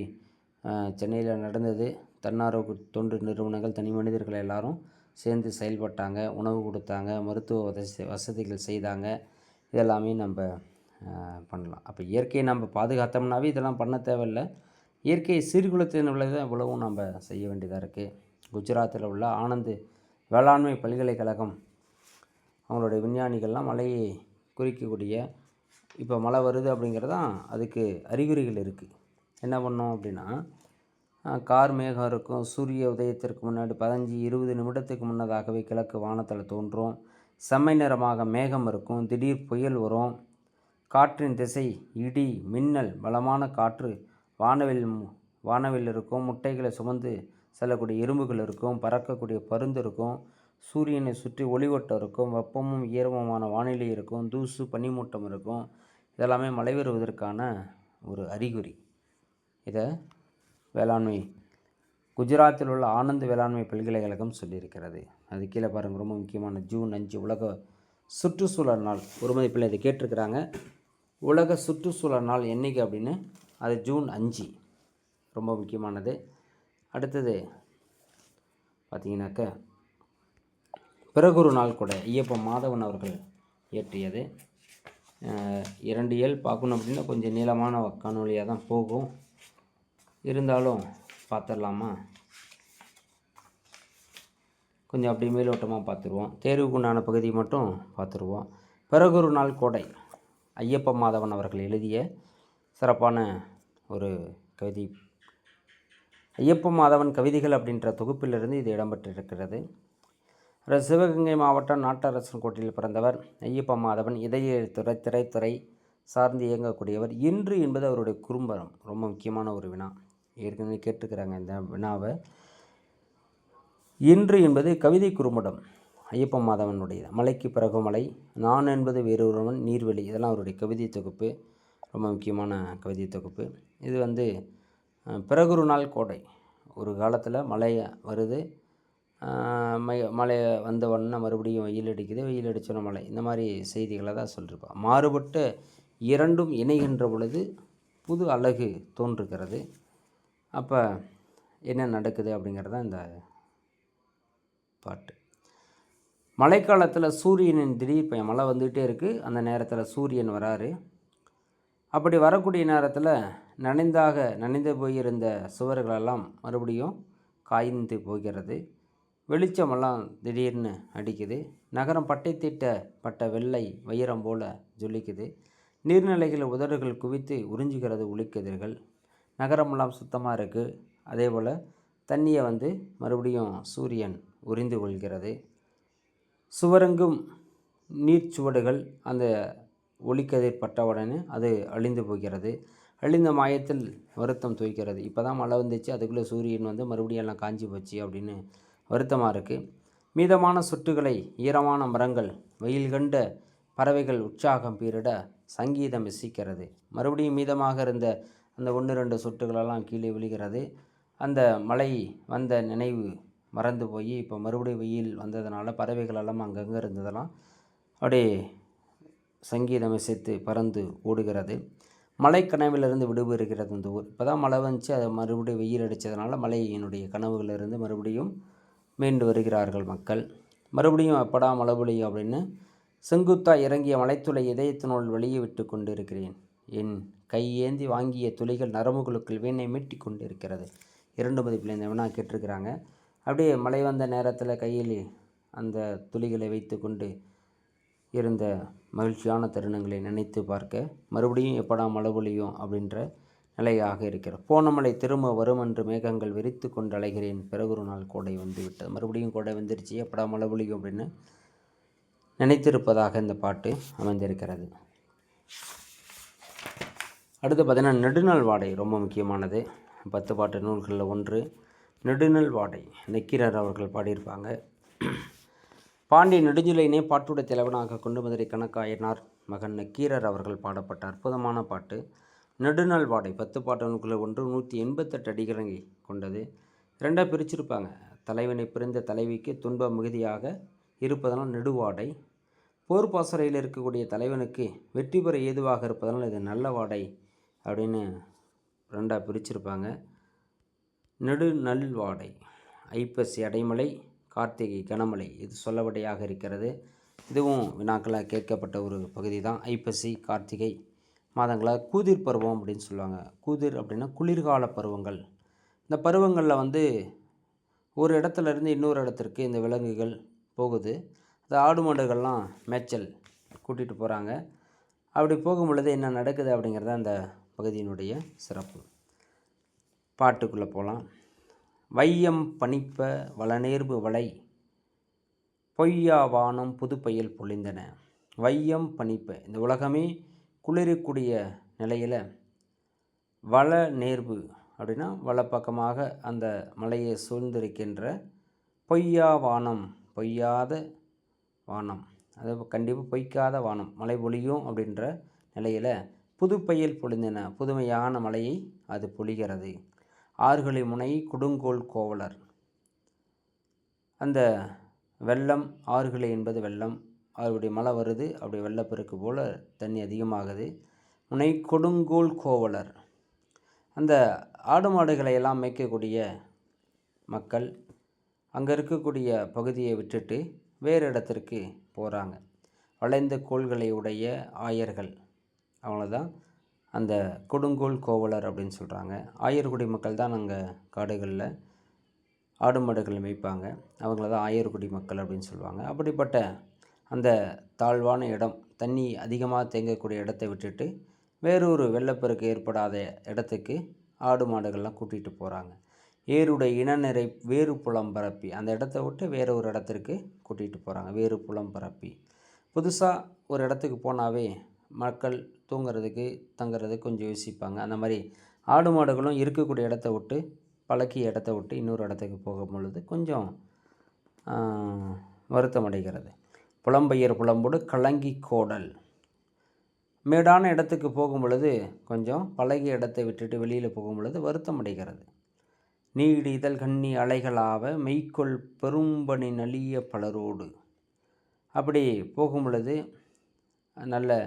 [SPEAKER 1] சென்னையில் நடந்தது. தன்னார்வ தொண்டு நிறுவனங்கள், தனி மனிதர்கள் எல்லாரும் சேர்ந்து செயல்பட்டாங்க, உணவு கொடுத்தாங்க, மருத்துவ வசதிகள் செய்தாங்க. இதெல்லாமே நம்ம பண்ணலாம். அப்போ இயற்கையை நம்ம பாதுகாத்தோம்னாவே இதெல்லாம் பண்ண தேவையில்லை. இயற்கையை சீர்குலைத்தின் விளைவு இவ்வளவும் நம்ம செய்ய வேண்டியதாக இருக்குது. குஜராத்தில் உள்ள ஆனந்த் வேளாண்மை பல்கலைக்கழகம் அவங்களுடைய விஞ்ஞானிகள்லாம் மழையை குறிக்கக்கூடிய, இப்போ மழை வருது அப்படிங்கிறதான் அதுக்கு அறிகுறிகள் இருக்குது. என்ன பண்ணோம் அப்படின்னா, கார் மேகம் இருக்கும். சூரிய உதயத்திற்கு முன்னாடி 15-20 நிமிடத்துக்கு முன்னதாகவே கிழக்கு வானத்தில் தோன்றும். செம்மை நிறமாக மேகம் இருக்கும். திடீர் புயல் வரும். காற்றின் திசை இடி, மின்னல், பலமான காற்று, வானவில் இருக்கும். முட்டைகளை சுமந்து செல்லக்கூடிய எறும்புகள் இருக்கும். பறக்கக்கூடிய பருந்து இருக்கும். சூரியனை சுற்றி ஒளிவட்டம் இருக்கும். வெப்பமும் ஈரமுமான வானிலை இருக்கும். தூசு, பனிமூட்டம் இருக்கும். இதெல்லாமே மழை வருவதற்கான ஒரு அறிகுறி. இதை குஜராத்தில் உள்ள ஆனந்த் வேளாண்மை பல்கலைக்கழகம் சொல்லியிருக்கிறது. அது கீழே பாருங்கள், ரொம்ப முக்கியமான ஜூன் 5 உலக சுற்றுச்சூழல் நாள். ஒரு மதிப்பில் இதை கேட்டிருக்கிறாங்க. உலக சுற்றுச்சூழல் நாள் என்றைக்கு அப்படின்னு, அது ஜூன் 5, ரொம்ப முக்கியமானது. அடுத்தது பார்த்திங்கனாக்க பிறகுரு நாள் கூட ஐயப்ப மாதவன் அவர்கள் இயற்றியது. 2 இயல் பார்க்கணும் அப்படின்னா கொஞ்சம் நீளமான காணொலியாக தான் போகும், இருந்தாலும் பார்த்துடலாமா? கொஞ்சம் அப்படி மேலோட்டமாக பார்த்துருவோம். தேர்வுக்குண்டான பகுதி மட்டும் பார்த்துருவோம். பிறகுரு நாள் கோடை ஐயப்ப மாதவன் அவர்கள் எழுதிய சிறப்பான ஒரு கவிதை. ஐயப்ப மாதவன் கவிதைகள் அப்படின்ற தொகுப்பிலிருந்து இது இடம்பெற்றிருக்கிறது. சிவகங்கை மாவட்டம் நாட்டரசன் கோட்டையில் பிறந்தவர் ஐயப்ப மாதவன். இதய எழுத்துறை, திரைத்துறை சார்ந்து இயங்கக்கூடியவர். இன்று என்பது அவருடைய குறும்படம். ரொம்ப முக்கியமான ஒரு வினா, ஏற்கனவே கேட்டுக்கிறாங்க இந்த வினாவை. இன்று என்பது கவிதை குறும்படம் ஐயப்ப மாதவனுடைய. மலைக்கு பிறகு மலை, நான் என்பது வேறொருவன், நீர்வெளி, இதெல்லாம் அவருடைய கவிதை தொகுப்பு. ரொம்ப முக்கியமான கவிதை தொகுப்பு இது. பிறகுரு நாள் கோடை, ஒரு காலத்தில் மழை வருது, மழை வந்த உடனே மறுபடியும் வெயில் அடிக்குது, வெயில் அடித்தோன்னே மழை, இந்த மாதிரி செய்திகளை தான் சொல்லியிருப்பான். மாறுபட்ட இரண்டும் இணைகின்ற பொழுது புது அழகு தோன்றுகிறது. அப்போ என்ன நடக்குது அப்படிங்கிறது தான் இந்த பாட்டு. மழைக்காலத்தில் சூரியனின் திடீர் பயம், மழை வந்துகிட்டே இருக்குது, அந்த நேரத்தில் சூரியன் வராரு. அப்படி வரக்கூடிய நேரத்தில் நனைந்து போயிருந்த சுவர்களெல்லாம் மறுபடியும் காய்ந்து போகிறது. வெளிச்சமெல்லாம் திடீர்னு அடிக்குது. நகரம் பட்டை தீட்டப்பட்ட வெள்ளை வைரம் போல் ஜொலிக்குது. நீர்நிலைகள் உதடுகள் குவித்து உறிஞ்சுகிறது ஒளிக்கதிர்கள். நகரமெல்லாம் சுத்தமாக இருக்குது. அதே போல் தண்ணியை மறுபடியும் சூரியன் உறிந்து கொள்கிறது. சுவரெங்கும் நீர்ச்சுவடுகள் அந்த ஒளிக்கதிர் பட்ட உடனே அது அழிந்து போகிறது. அழிந்த மாயத்தில் வருத்தம் துவைக்கிறது. இப்போ தான் மழை வந்துச்சு, அதுக்குள்ளே சூரியன் மறுபடியும் எல்லாம் காஞ்சி போச்சு அப்படின்னு வருத்தமாக இருக்குது. மீதமான சொட்டுகளை ஈரமான மரங்கள், வெயில் கண்ட பறவைகள் உற்சாகம் பீரிட சங்கீதம் இசைக்கிறது. மறுபடியும் மீதமாக இருந்த அந்த 1-2 சொட்டுகளெல்லாம் கீழே விழுகிறது. அந்த மழை வந்த நினைவு மறந்து போய் இப்போ மறுபடியும் வெயில் வந்ததுனால பறவைகளெல்லாம் அங்கங்கே இருந்ததெல்லாம் அப்படியே சங்கீதம் இசைத்து பறந்து ஓடுகிறது. மழை கனவிலிருந்து விடுபெறுகிறது இந்த ஊர். இப்போ தான் மழை வந்துச்சு, அதை மறுபடியும் வெயில் அடித்ததுனால மழையினுடைய கனவுகளிலிருந்து மறுபடியும் மீண்டு வருகிறார்கள் மக்கள். மறுபடியும் எப்படா மழை பொழியும் அப்படின்னு செங்குத்தா இறங்கிய மலைத்துளை இதயத்தினுள் வெளியே விட்டு கொண்டிருக்கிறேன். என் கையேந்தி வாங்கிய துளிகள் நரம்புகளுக்குள் வீணை மீட்டி கொண்டு இருக்கிறது. 2 மதிப்பில் இந்த வினா கேட்டிருக்கிறாங்க. அப்படியே மழை வந்த நேரத்தில் கையில் அந்த துளிகளை வைத்து கொண்டு இருந்த மகிழ்ச்சியான தருணங்களை நினைத்து பார்க்க மறுபடியும் எப்படா மழை பொழியும் அப்படின்ற நிலையாக இருக்கிறது. போன மழை திரும்ப வரும் என்று மேகங்கள் விரித்து கொண்டு அலைகிறேன். பிறகு ஒரு நாள் கோடை வந்து விட்டது. மறுபடியும் கோடை வந்துருச்சு, எப்படா மழை பொழியும் அப்படின்னு நினைத்திருப்பதாக இந்த பாட்டு அமைந்திருக்கிறது. அடுத்து பார்த்தீங்கன்னா நெடுநாள் வாடை ரொம்ப முக்கியமானது. 10 பாட்டு நூல்களில் ஒன்று நெடுநாள் வாடை. நக்கீரர் அவர்கள் பாடியிருப்பாங்க. பாண்டிய நெடுஞ்சிலையினை பாட்டுடைய தலைவனாக கொண்டு மதுரை கணக்காயனார் மகன் நக்கீரர் அவர்கள் பாடப்பட்ட அற்புதமான பாட்டு நெடுநாள் வாடை. 10 பாட்டு நூல்களில் ஒன்று 188 அடிகளை கொண்டது. 2ஆக பிரிச்சிருப்பாங்க. தலைவனை பிரிந்த தலைவிக்கு துன்ப மிகுதியாக இருப்பதனால் நெடுவாடை, போர் பாசறையில் இருக்கக்கூடிய தலைவனுக்கு வெற்றி பெற ஏதுவாக இருப்பதனால் இது நல்ல வாடை அப்படின்னு 2ஆக பிரிச்சிருப்பாங்க. நெடுநல் வாடை. ஐப்பசி அடைமலை, கார்த்திகை கனமழை இது சொல்லவடையாக இருக்கிறது. இதுவும் வினாக்களாக கேட்கப்பட்ட ஒரு பகுதி தான். ஐப்பசி கார்த்திகை மாதங்களாக கூதிர் பருவம் அப்படின்னு சொல்லுவாங்க. கூதிர் அப்படின்னா குளிர்கால பருவங்கள். இந்த பருவங்களில் ஒரு இடத்துலேருந்து இன்னொரு இடத்திற்கு இந்த விலங்குகள் போகுது. இந்த ஆடு மாடுகள்லாம் மேய்ச்சல் கூட்டிகிட்டு போகிறாங்க. அப்படி போகும் பொழுது என்ன நடக்குது அப்படிங்கிறத அந்த பகுதியினுடைய சிறப்பு. பாட்டுக்குள்ளே போகலாம். வையம் பனிப்ப வளநேர்பு வளை பொய்யா வானம் புதுப்பையில் பொழிந்தன. வையம் பனிப்ப இந்த உலகமே குளிரக்கூடிய நிலையில் வள நேர்வு அப்படின்னா வலப்பக்கமாக அந்த மலையை சூழ்ந்திருக்கின்ற பொய்யா வானம், பொய்யாத வானம், அது கண்டிப்பாக பொய்க்காத வானம், மழை பொழியும் அப்படின்ற நிலையில் புதுப்பையில் பொழிந்தன. புதுமையான மலையை அது பொழிகிறது. ஆறுகளை முனை கொடுங்கோல் கோவலர். அந்த வெள்ளம், ஆறுகளை என்பது வெள்ளம், அவருடைய மழை வருது, அப்படி வெள்ளப்பெருக்கு போல் தண்ணி அதிகமாகுது. முனை கொடுங்கோல் கோவலர். அந்த ஆடு மாடுகளை எல்லாம் மேய்க்கக்கூடிய மக்கள் அங்கே இருக்கக்கூடிய பகுதியை விட்டுட்டு வேறு இடத்திற்கு போகிறாங்க. வளைந்த கோள்களை உடைய ஆயர்கள், அவங்கள தான் அந்த கொடுங்கோல் கோவலர் அப்படின்னு சொல்கிறாங்க. ஆயர்குடி மக்கள் தான் அங்கே காடுகளில் ஆடு மாடுகள் மேய்ப்பாங்க. அவங்கள தான் ஆயர்குடி மக்கள் அப்படின்னு சொல்லுவாங்க. அப்படிப்பட்ட அந்த தாழ்வான இடம், தண்ணி அதிகமாக தேங்கக்கூடிய இடத்தை விட்டுட்டு வேறொரு வெள்ளப்பெருக்கு ஏற்படாத இடத்துக்கு ஆடு மாடுகள்லாம் கூட்டிகிட்டு போகிறாங்க. ஏருடைய இனநிறை வேறு புலம் பரப்பி அந்த இடத்த விட்டு வேறு ஒரு இடத்திற்கு கூட்டிகிட்டு போகிறாங்க. வேறு புலம் பரப்பி புதுசாக ஒரு இடத்துக்கு போனாவே மக்கள் தூங்கிறதுக்கு தங்கிறதுக்கு கொஞ்சம் யோசிப்பாங்க. அந்த மாதிரி ஆடு மாடுகளும் இருக்கக்கூடிய இடத்த விட்டு பழக்கிய இடத்த விட்டு இன்னொரு இடத்துக்கு போகும் பொழுது கொஞ்சம் வருத்தம் அடைகிறது. புலம்பெயர் புலம்போடு கலங்கி கோடல். மேடான இடத்துக்கு போகும் பொழுது கொஞ்சம் பழகிய இடத்தை விட்டுட்டு வெளியில் போகும் பொழுது வருத்தம் அடைகிறது. நீடு இதழ் கண்ணி அலைகளாவ மெய்க்கொள் பெரும்பணி நலிய பலரோடு. அப்படி போகும் பொழுது நல்ல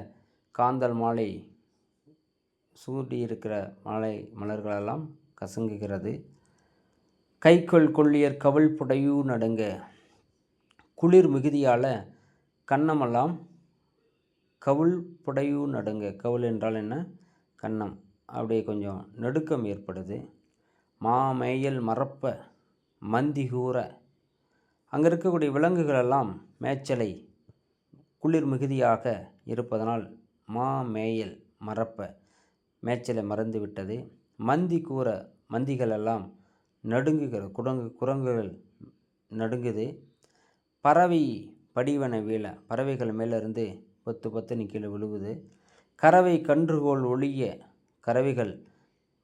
[SPEAKER 1] காந்தல் மாலை சூடி இருக்கிற மாலை மலர்களெல்லாம் கசங்குகிறது. கைக்கொள் கொள்ளியர் கவிழ் புடையூ நடுங்க. குளிர் மிகுதியால் கன்னமெல்லாம் கவிழ் புடையூ நடுங்க. கவுள் என்றால் என்ன? கன்னம். அப்படியே கொஞ்சம் நடுக்கம் ஏற்படுது. மாமேயல் மறப்ப மந்தி கூற. அங்கே இருக்கக்கூடிய விலங்குகளெல்லாம் மேய்ச்சலை குளிர் மிகுதியாக இருப்பதனால் மாமேயல் மறப்ப மேய்ச்சலை மறந்து விட்டது. மந்தி கூற மந்திகளெல்லாம் நடுங்குகிறது. குரங்குகள் நடுங்குது. பறவை படிவன வீழ பறவைகள் மேலேருந்து பொத்து பொத்துன்னு கீழே விழுவுது. கறவை கன்றுகோள் ஒளிய கறவைகள்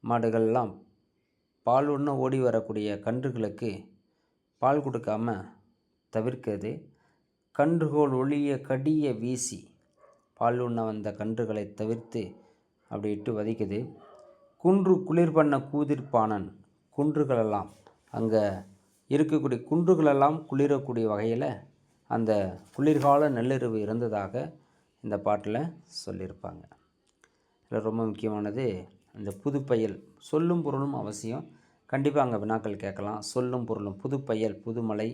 [SPEAKER 1] மாடுகள்லாம் பால் உண்ண ஓடி வரக்கூடிய கன்றுகளுக்கு பால் கொடுக்காம தவிர்க்கிறது. கன்றுகோள் ஒளிய கடிய வீசி பால் உண்ண வந்த கன்றுகளை தவிர்த்து அப்படி இட்டு வதிக்குது. குன்று குளிர் பண்ண கூதிர்பானன். குன்றுகளெல்லாம் அங்கே இருக்கக்கூடிய குன்றுகளெல்லாம் குளிரக்கூடிய வகையில் அந்த குளிர்கால நள்ளிரவு இருந்ததாக இந்த பாட்டில் சொல்லியிருப்பாங்க. இதில் ரொம்ப முக்கியமானது அந்த புதுப்பெயல். சொல்லும் பொருளும் அவசியம். கண்டிப்பாக அங்கே வினாக்கள் கேட்கலாம். சொல்லும் பொருளும் புதுப்பெயல் புதுமலை,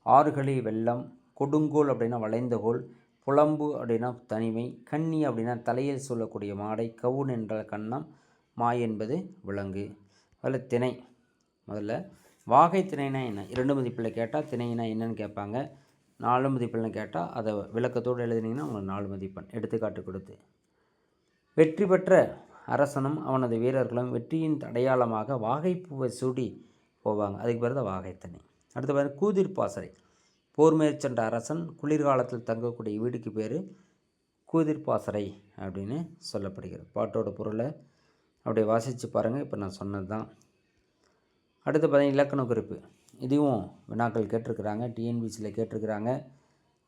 [SPEAKER 1] ஆறுகளி வெள்ளம், கொடுங்கோல் அப்படின்னா வளைந்த கோல், புலம்பு அப்படின்னா தனிமை, கன்னி அப்படின்னா தலையில் சொல்லக்கூடிய மாடை, கவுன் என்றால் கன்னம், மாய் என்பது விலங்கு. அதில் திணை. முதல்ல வாகை திணைனா என்ன? 2 மதிப்பில் கேட்டால் திணைனா என்னன்னு கேட்பாங்க. 4 மதிப்பெண்னு கேட்டால் அதை விளக்கத்தோடு எழுதினீங்கன்னா உங்களுக்கு 4 மதிப்பெண் எடுத்துக்காட்டு கொடுத்து. வெற்றி பெற்ற அரசனும் அவனது வீரர்களும் வெற்றியின் அடையாளமாக வாகைப்பூவை சூடி போவாங்க. அதுக்கு பேர் தான் வாகைத்தனை. அடுத்த பேர் கூதிர்பாசறை. போர் மேற்சென்ற அரசன் குளிர்காலத்தில் தங்கக்கூடிய வீடுக்கு பேர் கூதிர்பாசறை அப்படின்னு சொல்லப்படுகிறது. பாட்டோட பொருளை அப்படியே வாசித்து பாருங்கள். இப்போ நான் சொன்னது தான். அடுத்து பார்த்தீங்கன்னா இலக்கண குறிப்பு. இதுவும் வினாக்கள் கேட்டிருக்கிறாங்க, டிஎன்பிசியில் கேட்டிருக்கிறாங்க.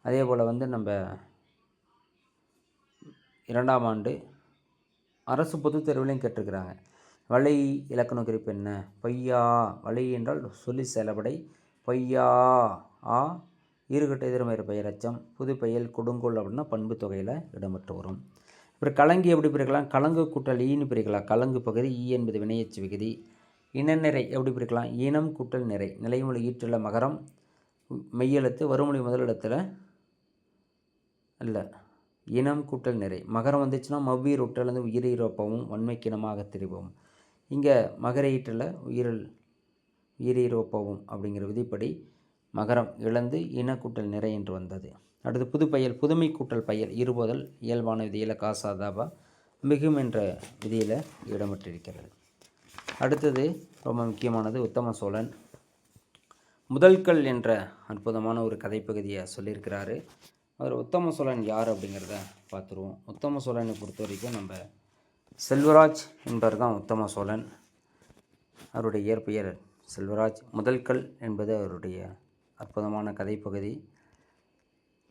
[SPEAKER 1] அதே போல் வந்து நம்ம 2ஆம் ஆண்டு அரசு பொதுத் தேர்வுலையும் கேட்டிருக்கிறாங்க. வளை இலக்கண குறிப்பு என்ன? பொய்யா. வளை என்றால் சொல்லி செயலப்படை. பொய்யா ஆ ஈறுகட்ட எதிர்மறை பெயரச்சம், புது பெயல், கொடுங்கோல் அப்படின்னா பண்பு தொகையில் இடம்பெற்று வரும். அப்புறம் கலங்கி எப்படி பிரிக்கலாம்? கலங்கு கூட்டல் ஈன்னு பிரிக்கலாம். கலங்கு பகுதி, ஈ என்பது வினையச்சு விகுதி. இனநிறை எப்படி பிரிக்கலாம்? இனம் கூட்டல் நிறை. நிலைமொழி ஈற்றுள்ள மகரம் மெய்யெழுத்து, வருமொழி முதலிடத்தில் இல்லை, இனம் கூட்டல் நிறை. மகரம் வந்துச்சுன்னா மவ்வீர் ஒற்றலேருந்து உயிரீரோப்பவும் வன்மைக்கினமாக திரிவோம். இங்கே மகர ஈற்றில் உயிரீரோப்பவும் அப்படிங்கிற விதிப்படி மகரம் இழந்து இன கூட்டல் நிறை என்று வந்தது. அடுத்து புது பெயல், புதுமை கூட்டல் பெயல், இருபோதல் இயல்பான விதியில் காசாதாபா மிகும் என்ற விதியில் இடம்பெற்றிருக்கிறது. அடுத்தது ரொம்ப முக்கியமானது உத்தம சோழன். முதல்கள் என்ற அற்புதமான ஒரு கதைப்பகுதியை சொல்லியிருக்கிறாரு. அதில் உத்தம சோழன் யார் அப்படிங்கிறத பார்த்துருவோம். உத்தம சோழனை பொறுத்த வரைக்கும் நம்ம செல்வராஜ் என்பவர் தான் உத்தம சோழன். அவருடைய இயற்பெயர் செல்வராஜ். முதல்கள் என்பது அவருடைய அற்புதமான கதைப்பகுதி.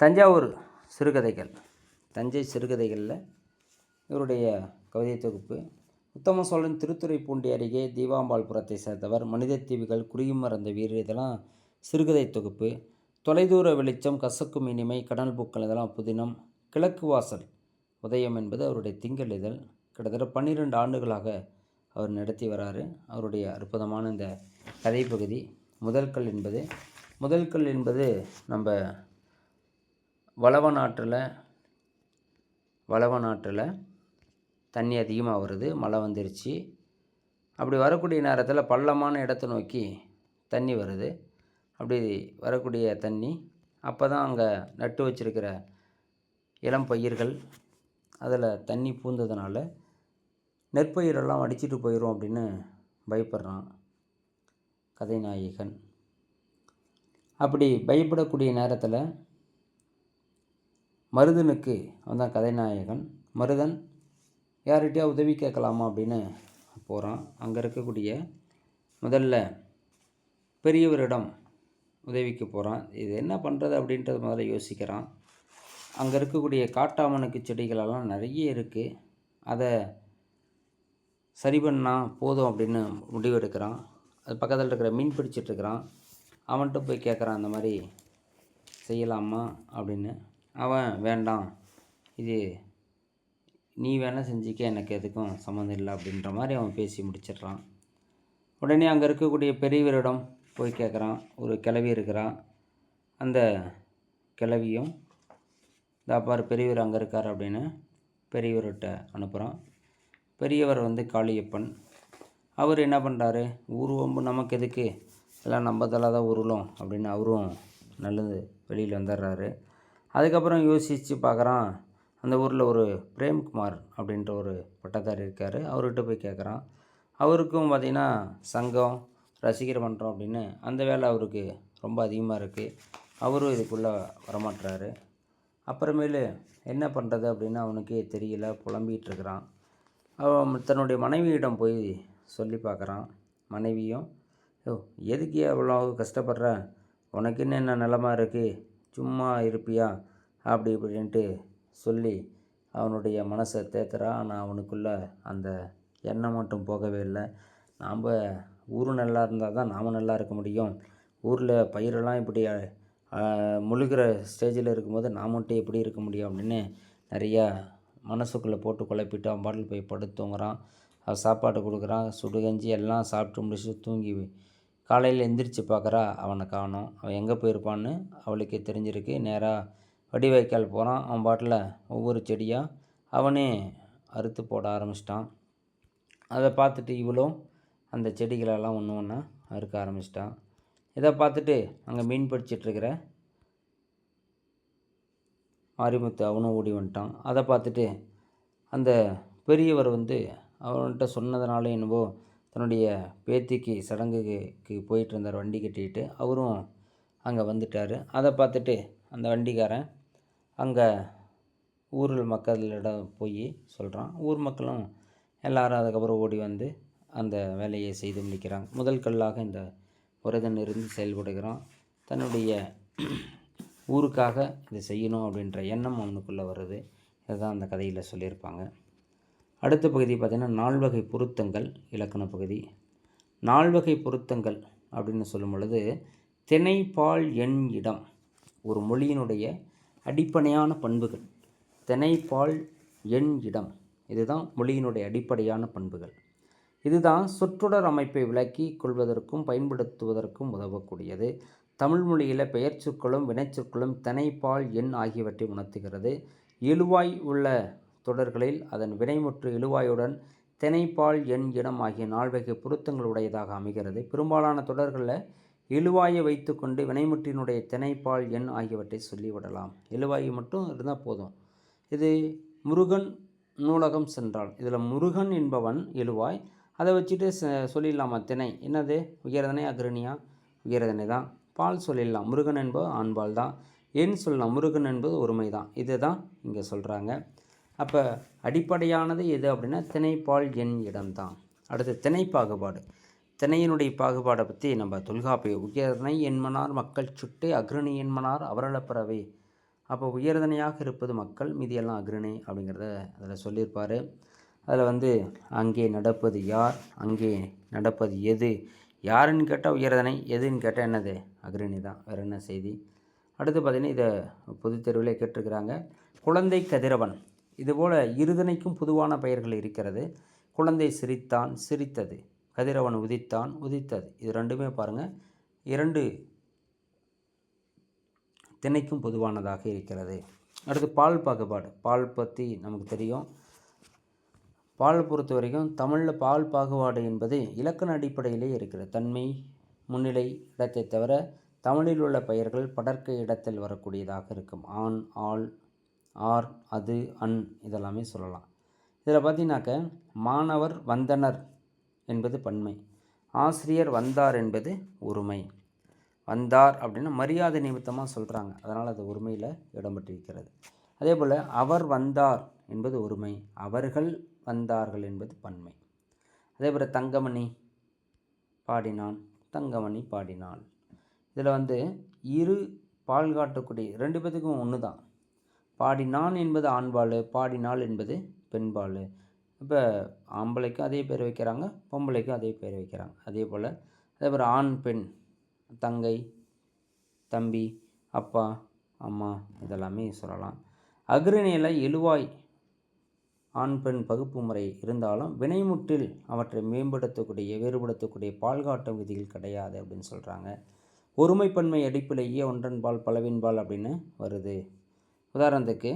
[SPEAKER 1] தஞ்சாவூர் சிறுகதைகள், தஞ்சை சிறுகதைகளில் இவருடைய கவிதை தொகுப்பு. உத்தம சோழன் திருத்துறைப்பூண்டி அருகே தீவாம்பாள்புரத்தை சேர்ந்தவர். மனித தீவுகள், குடியும் மறந்த வீரர், இதெல்லாம் சிறுகதை தொகுப்பு. தொலைதூர வெளிச்சம், கசக்கும் இனிமை, கடல் பூக்கள், இதெல்லாம் புதினம். கிழக்கு வாசல் உதயம் என்பது அவருடைய திங்கள் இதழ். கிட்டத்தட்ட 12 ஆண்டுகளாக அவர் நடத்தி வராரு. அவருடைய அற்புதமான இந்த கதைப்பகுதி முதல்கள் என்பது நம்ம வளவ நாட்டில் தண்ணி அதிகமாக வருது, மழை வந்துருச்சு. அப்படி வரக்கூடிய நேரத்தில் பள்ளமான இடத்தை நோக்கி தண்ணி வருது. அப்படி வரக்கூடிய தண்ணி அப்போ தான் அங்கே நட்டு வச்சிருக்கிற இளம் பயிர்கள் அதில் தண்ணி பூந்ததுனால நெற்பயிரெல்லாம் அடிச்சிட்டு போயிடும் அப்படின்னு பயப்படுறான் கதைநாயகன். அப்படி பயப்படக்கூடிய நேரத்தில் மருதனுக்கு அவன் கதைநாயகன். மருதன் யார்கிட்டயா உதவி கேட்கலாமா அப்படின்னு போகிறான். அங்கே இருக்கக்கூடிய முதல்ல பெரியவரிடம் உதவிக்கு போகிறான். இது என்ன பண்ணுறது அப்படின்றது முதல்ல யோசிக்கிறான். அங்கே இருக்கக்கூடிய காட்டாமணுக்கு செடிகளெல்லாம் நிறைய இருக்குது, அதை சரி பண்ணால் போதும் அப்படின்னு முடிவெடுக்கிறான். அது பக்கத்தில் இருக்கிற மீன் பிடிச்சிட்ருக்கிறான். அவன்கிட்ட போய் கேட்குறான், அந்த மாதிரி செய்யலாமா அப்படின்னு. அவன் வேண்டாம், இது நீ வேணால் செஞ்சிக்க, எனக்கு எதுக்கும் சம்மந்தம் இல்லை அப்படின்ற மாதிரி அவன் பேசி முடிச்சிடுறான். உடனே அங்கே இருக்கக்கூடிய பெரியவரிடம் போய் கேட்குறான். ஒரு கிழவி இருக்கிறான். அந்த கிழவியும் தாப்பார் பெரியவர் அங்கே இருக்கார் அப்படின்னு பெரியவர்கிட்ட அனுப்புகிறான். பெரியவர் காளியப்பன். அவர் என்ன பண்ணுறாரு, ஊர்வம்பு நமக்கு எதுக்கு, எல்லாம் நம்ம தலை தான் உருளும் அப்படின்னு அவரும் நல்லது வெளியில் வந்துடுறாரு. அதுக்கப்புறம் யோசித்து பார்க்குறான். அந்த ஊரில் ஒரு பிரேம்குமார் அப்படின்ற ஒரு பட்டதாரி இருக்கார். அவர்கிட்ட போய் கேட்குறான். அவருக்கும் பார்த்திங்கன்னா சங்கம், ரசிகர் மன்றம் அப்படின்னு அந்த வேலை அவருக்கு ரொம்ப அதிகமாக இருக்குது. அவரும் இதுக்குள்ளே வரமாட்டுறாரு. அப்புறமேலு என்ன பண்ணுறது அப்படின்னு அவனுக்கே தெரியல, புலம்பிகிட்டு இருக்கிறான். அவன் தன்னுடைய மனைவியிடம் போய் சொல்லி பார்க்குறான். மனைவியும், எதுக்கு அவ்வளோ கஷ்டப்படுற, உனக்கு என்ன நிலமா இருக்குது, சும்மா இருப்பியா அப்படி இப்படின்ட்டு சொல்லி அவனுடைய மனசை தேத்துறான். ஆனால் அவனுக்குள்ளே அந்த எண்ணம் மட்டும் போகவே இல்லை. நாம் ஊர் நல்லா இருந்தால் தான் நாம் நல்லா இருக்க முடியும். ஊரில் பயிரெல்லாம் இப்படி முழுகிற ஸ்டேஜில் இருக்கும்போது நாம் மட்டும் எப்படி இருக்க முடியும் அப்படின்னு நிறையா மனசுக்குள்ளே போட்டு குழப்பிட்டு அவன் பாட்டில் போய் படுத்து தூங்குறான். அவன் சாப்பாடு கொடுக்குறான். சுடுகஞ்சி எல்லாம் சாப்பிட்டு முடிச்சு தூங்கி காலையில் எந்திரிச்சு பார்க்குறா, அவனை காணோம். அவன் எங்கே போயிருப்பான்னு அவளுக்கே தெரிஞ்சிருக்கு. நேராக வடிவேக்கால் போகிறான். அவன் பாட்டில் ஒவ்வொரு செடியாக அவனே அறுத்து போட ஆரம்பிச்சிட்டான். அதை பார்த்துட்டு இவளும் அந்த செடிகளெல்லாம் ஒன்று ஒன்றா அறுக்க ஆரம்பிச்சிட்டான். இதை பார்த்துட்டு அங்கே மீன் பிடிச்சிட்ருக்கிற மாரிமுத்து அவனும் ஓடி வந்துட்டான். அதை பார்த்துட்டு அந்த பெரியவர் அவன்கிட்ட சொன்னதுனால என்னவோ தன்னுடைய பேத்திக்கு சடங்குக்கு போயிட்டு இருந்தார் வண்டி கட்டிக்கிட்டு. அவரும் அங்கே வந்துட்டார். அதை பார்த்துட்டு அந்த வண்டிக்காரன் அங்கே ஊரில் மக்களிடம் போய் சொல்கிறான். ஊர் மக்களும் எல்லாரும் அதுக்கப்புறம் ஓடி வந்து அந்த வேலையை செய்து முடிக்கிறாங்க. முதல் கல்லாக இந்த புரதன் இருந்து செயல்படுகிறான். தன்னுடைய ஊருக்காக இதை செய்யணும் அப்படின்ற எண்ணம் அவனுக்குள்ளே வருது. இதுதான் அந்த கதையில் சொல்லியிருப்பாங்க. அடுத்த பகுதி பார்த்திங்கன்னா 4 வகை பொருத்தங்கள் இலக்கண பகுதி. 4 வகை பொருத்தங்கள் அப்படின்னு சொல்லும் பொழுது திணை, பால், எண், இடம் ஒரு மொழியினுடைய அடிப்படையான பண்புகள். திணை, பால், எண், இடம் இதுதான் மொழியினுடைய அடிப்படையான பண்புகள். இதுதான் சொற்றொடர் அமைப்பை விளக்கி கொள்வதற்கும் பயன்படுத்துவதற்கும் உதவக்கூடியது. தமிழ் மொழியில் பெயர் சொற்களும் வினைச்சொற்களும் திணை, பால், எண் ஆகியவற்றை உணர்த்துகிறது. எழுவாய் உள்ள தொடர்களில் அதன் வினைமுற்று எழுவாயுடன் திணை, பால், எண், இடம் ஆகிய 4 வகை பொருத்தங்கள் உடையதாக அமைகிறது. பெரும்பாலான தொடர்களில் எழுவாயை வைத்துக்கொண்டு வினைமுற்றினுடைய திணை, பால், எண் ஆகியவற்றை சொல்லிவிடலாம். எழுவாய் மட்டும் இருந்தால் போதும். இது முருகன் நூலகம் சென்றால் இதில் முருகன் என்பவன் எழுவாய், அதை வச்சுட்டு சொல்லிடலாமா? திணை என்னது? உயர்தனை அக்ரணியா? உயர்தனை தான். பால் சொல்லிடலாம், முருகன் என்பது ஆண்பால் தான். எண் சொல்லலாம், முருகன் என்பது ஒருமை தான். இது தான் இங்கே சொல்கிறாங்க. அப்போ அடிப்படையானது எது அப்படின்னா திணை, பால், எண், இடம் தான். அடுத்து திணை பாகுபாடு. திணையினுடைய பாகுபாடை பற்றி நம்ம தொல்காப்பிய உயர்தனை என்மனார் மக்கள் சுட்டே அக்ரணி என்மனார் அவரளப்பறவே. அப்போ உயர்தனையாக இருப்பது மக்கள், மீதியெல்லாம் அக்ரணி அப்படிங்கிறத அதில் சொல்லியிருப்பார். அதில் அங்கே நடப்பது யார், அங்கே நடப்பது எது, யாருன்னு கேட்டால் உயர்தனை, எதுன்னு கேட்டால் என்னது? அக்ரணி தான். வேறு என்ன செய்தி? அடுத்து பார்த்திங்கன்னா இதை பொதுத் தேர்விலே கேட்டிருக்கிறாங்க. குழந்தை கதிரவன். இதுபோல் இருதனைக்கும் பொதுவான பெயர்கள் இருக்கிறது. குழந்தை சிரித்தான், சிரித்தது. கதிரவன் உதித்தான், உதித்தது. இது ரெண்டுமே பாருங்கள் 2 திணைக்கும் பொதுவானதாக இருக்கிறது. அடுத்து பால் பாகுபாடு. பால் பற்றி நமக்கு தெரியும். பால் பொறுத்த வரைக்கும் தமிழில் பால் பாகுபாடு என்பது இலக்கண அடிப்படையிலே இருக்கிறது. தன்மை, முன்னிலை, இடத்தை தவிர தமிழில் உள்ள பெயர்கள் படர்க்கை இடத்தில் வரக்கூடியதாக இருக்கும். ஆண், ஆள், ஆர், அது, அன் இதெல்லாமே சொல்லலாம். இதில் பார்த்தீங்கன்னாக்க மாணவர் வந்தனர் என்பது பன்மை, ஆசிரியர் வந்தார் என்பது ஒருமை. வந்தார் அப்படின்னா மரியாதை நிமித்தமாக சொல்கிறாங்க, அதனால் அது ஒருமையில் இடம்பெற்றிருக்கிறது. அதே போல் அவர் வந்தார் என்பது ஒருமை, அவர்கள் வந்தார்கள் என்பது பன்மை. அதே போல் தங்கமணி பாடினான், தங்கமணி பாடினாள். இதில் இரு பால் காட்டக்கூடிய 2 பேத்துக்கும் ஒன்று தான். பாடினான் என்பது ஆண்பால், பாடினாள் என்பது பெண்பால். இப்போ ஆம்பளைக்கும் அதே பேர் வைக்கிறாங்க, பொம்பளைக்கும் அதே பேர் வைக்கிறாங்க. அதே போல் ஆண், பெண், தங்கை, தம்பி, அப்பா, அம்மா இதெல்லாமே சொல்லலாம். அக்ரணியில் எழுவாய் ஆண் பெண் பகுப்பு முறை இருந்தாலும் வினைமுற்றில் அவற்றை வேறுபடுத்தக்கூடிய பால்காட்டும் விதிகள் கிடையாது அப்படின்னு சொல்கிறாங்க. ஒருமைப்பன்மை அடிப்பிலேயே ஒன்றன்பால் பலவின்பால் அப்படின்னு வருது. உதாரணத்துக்கு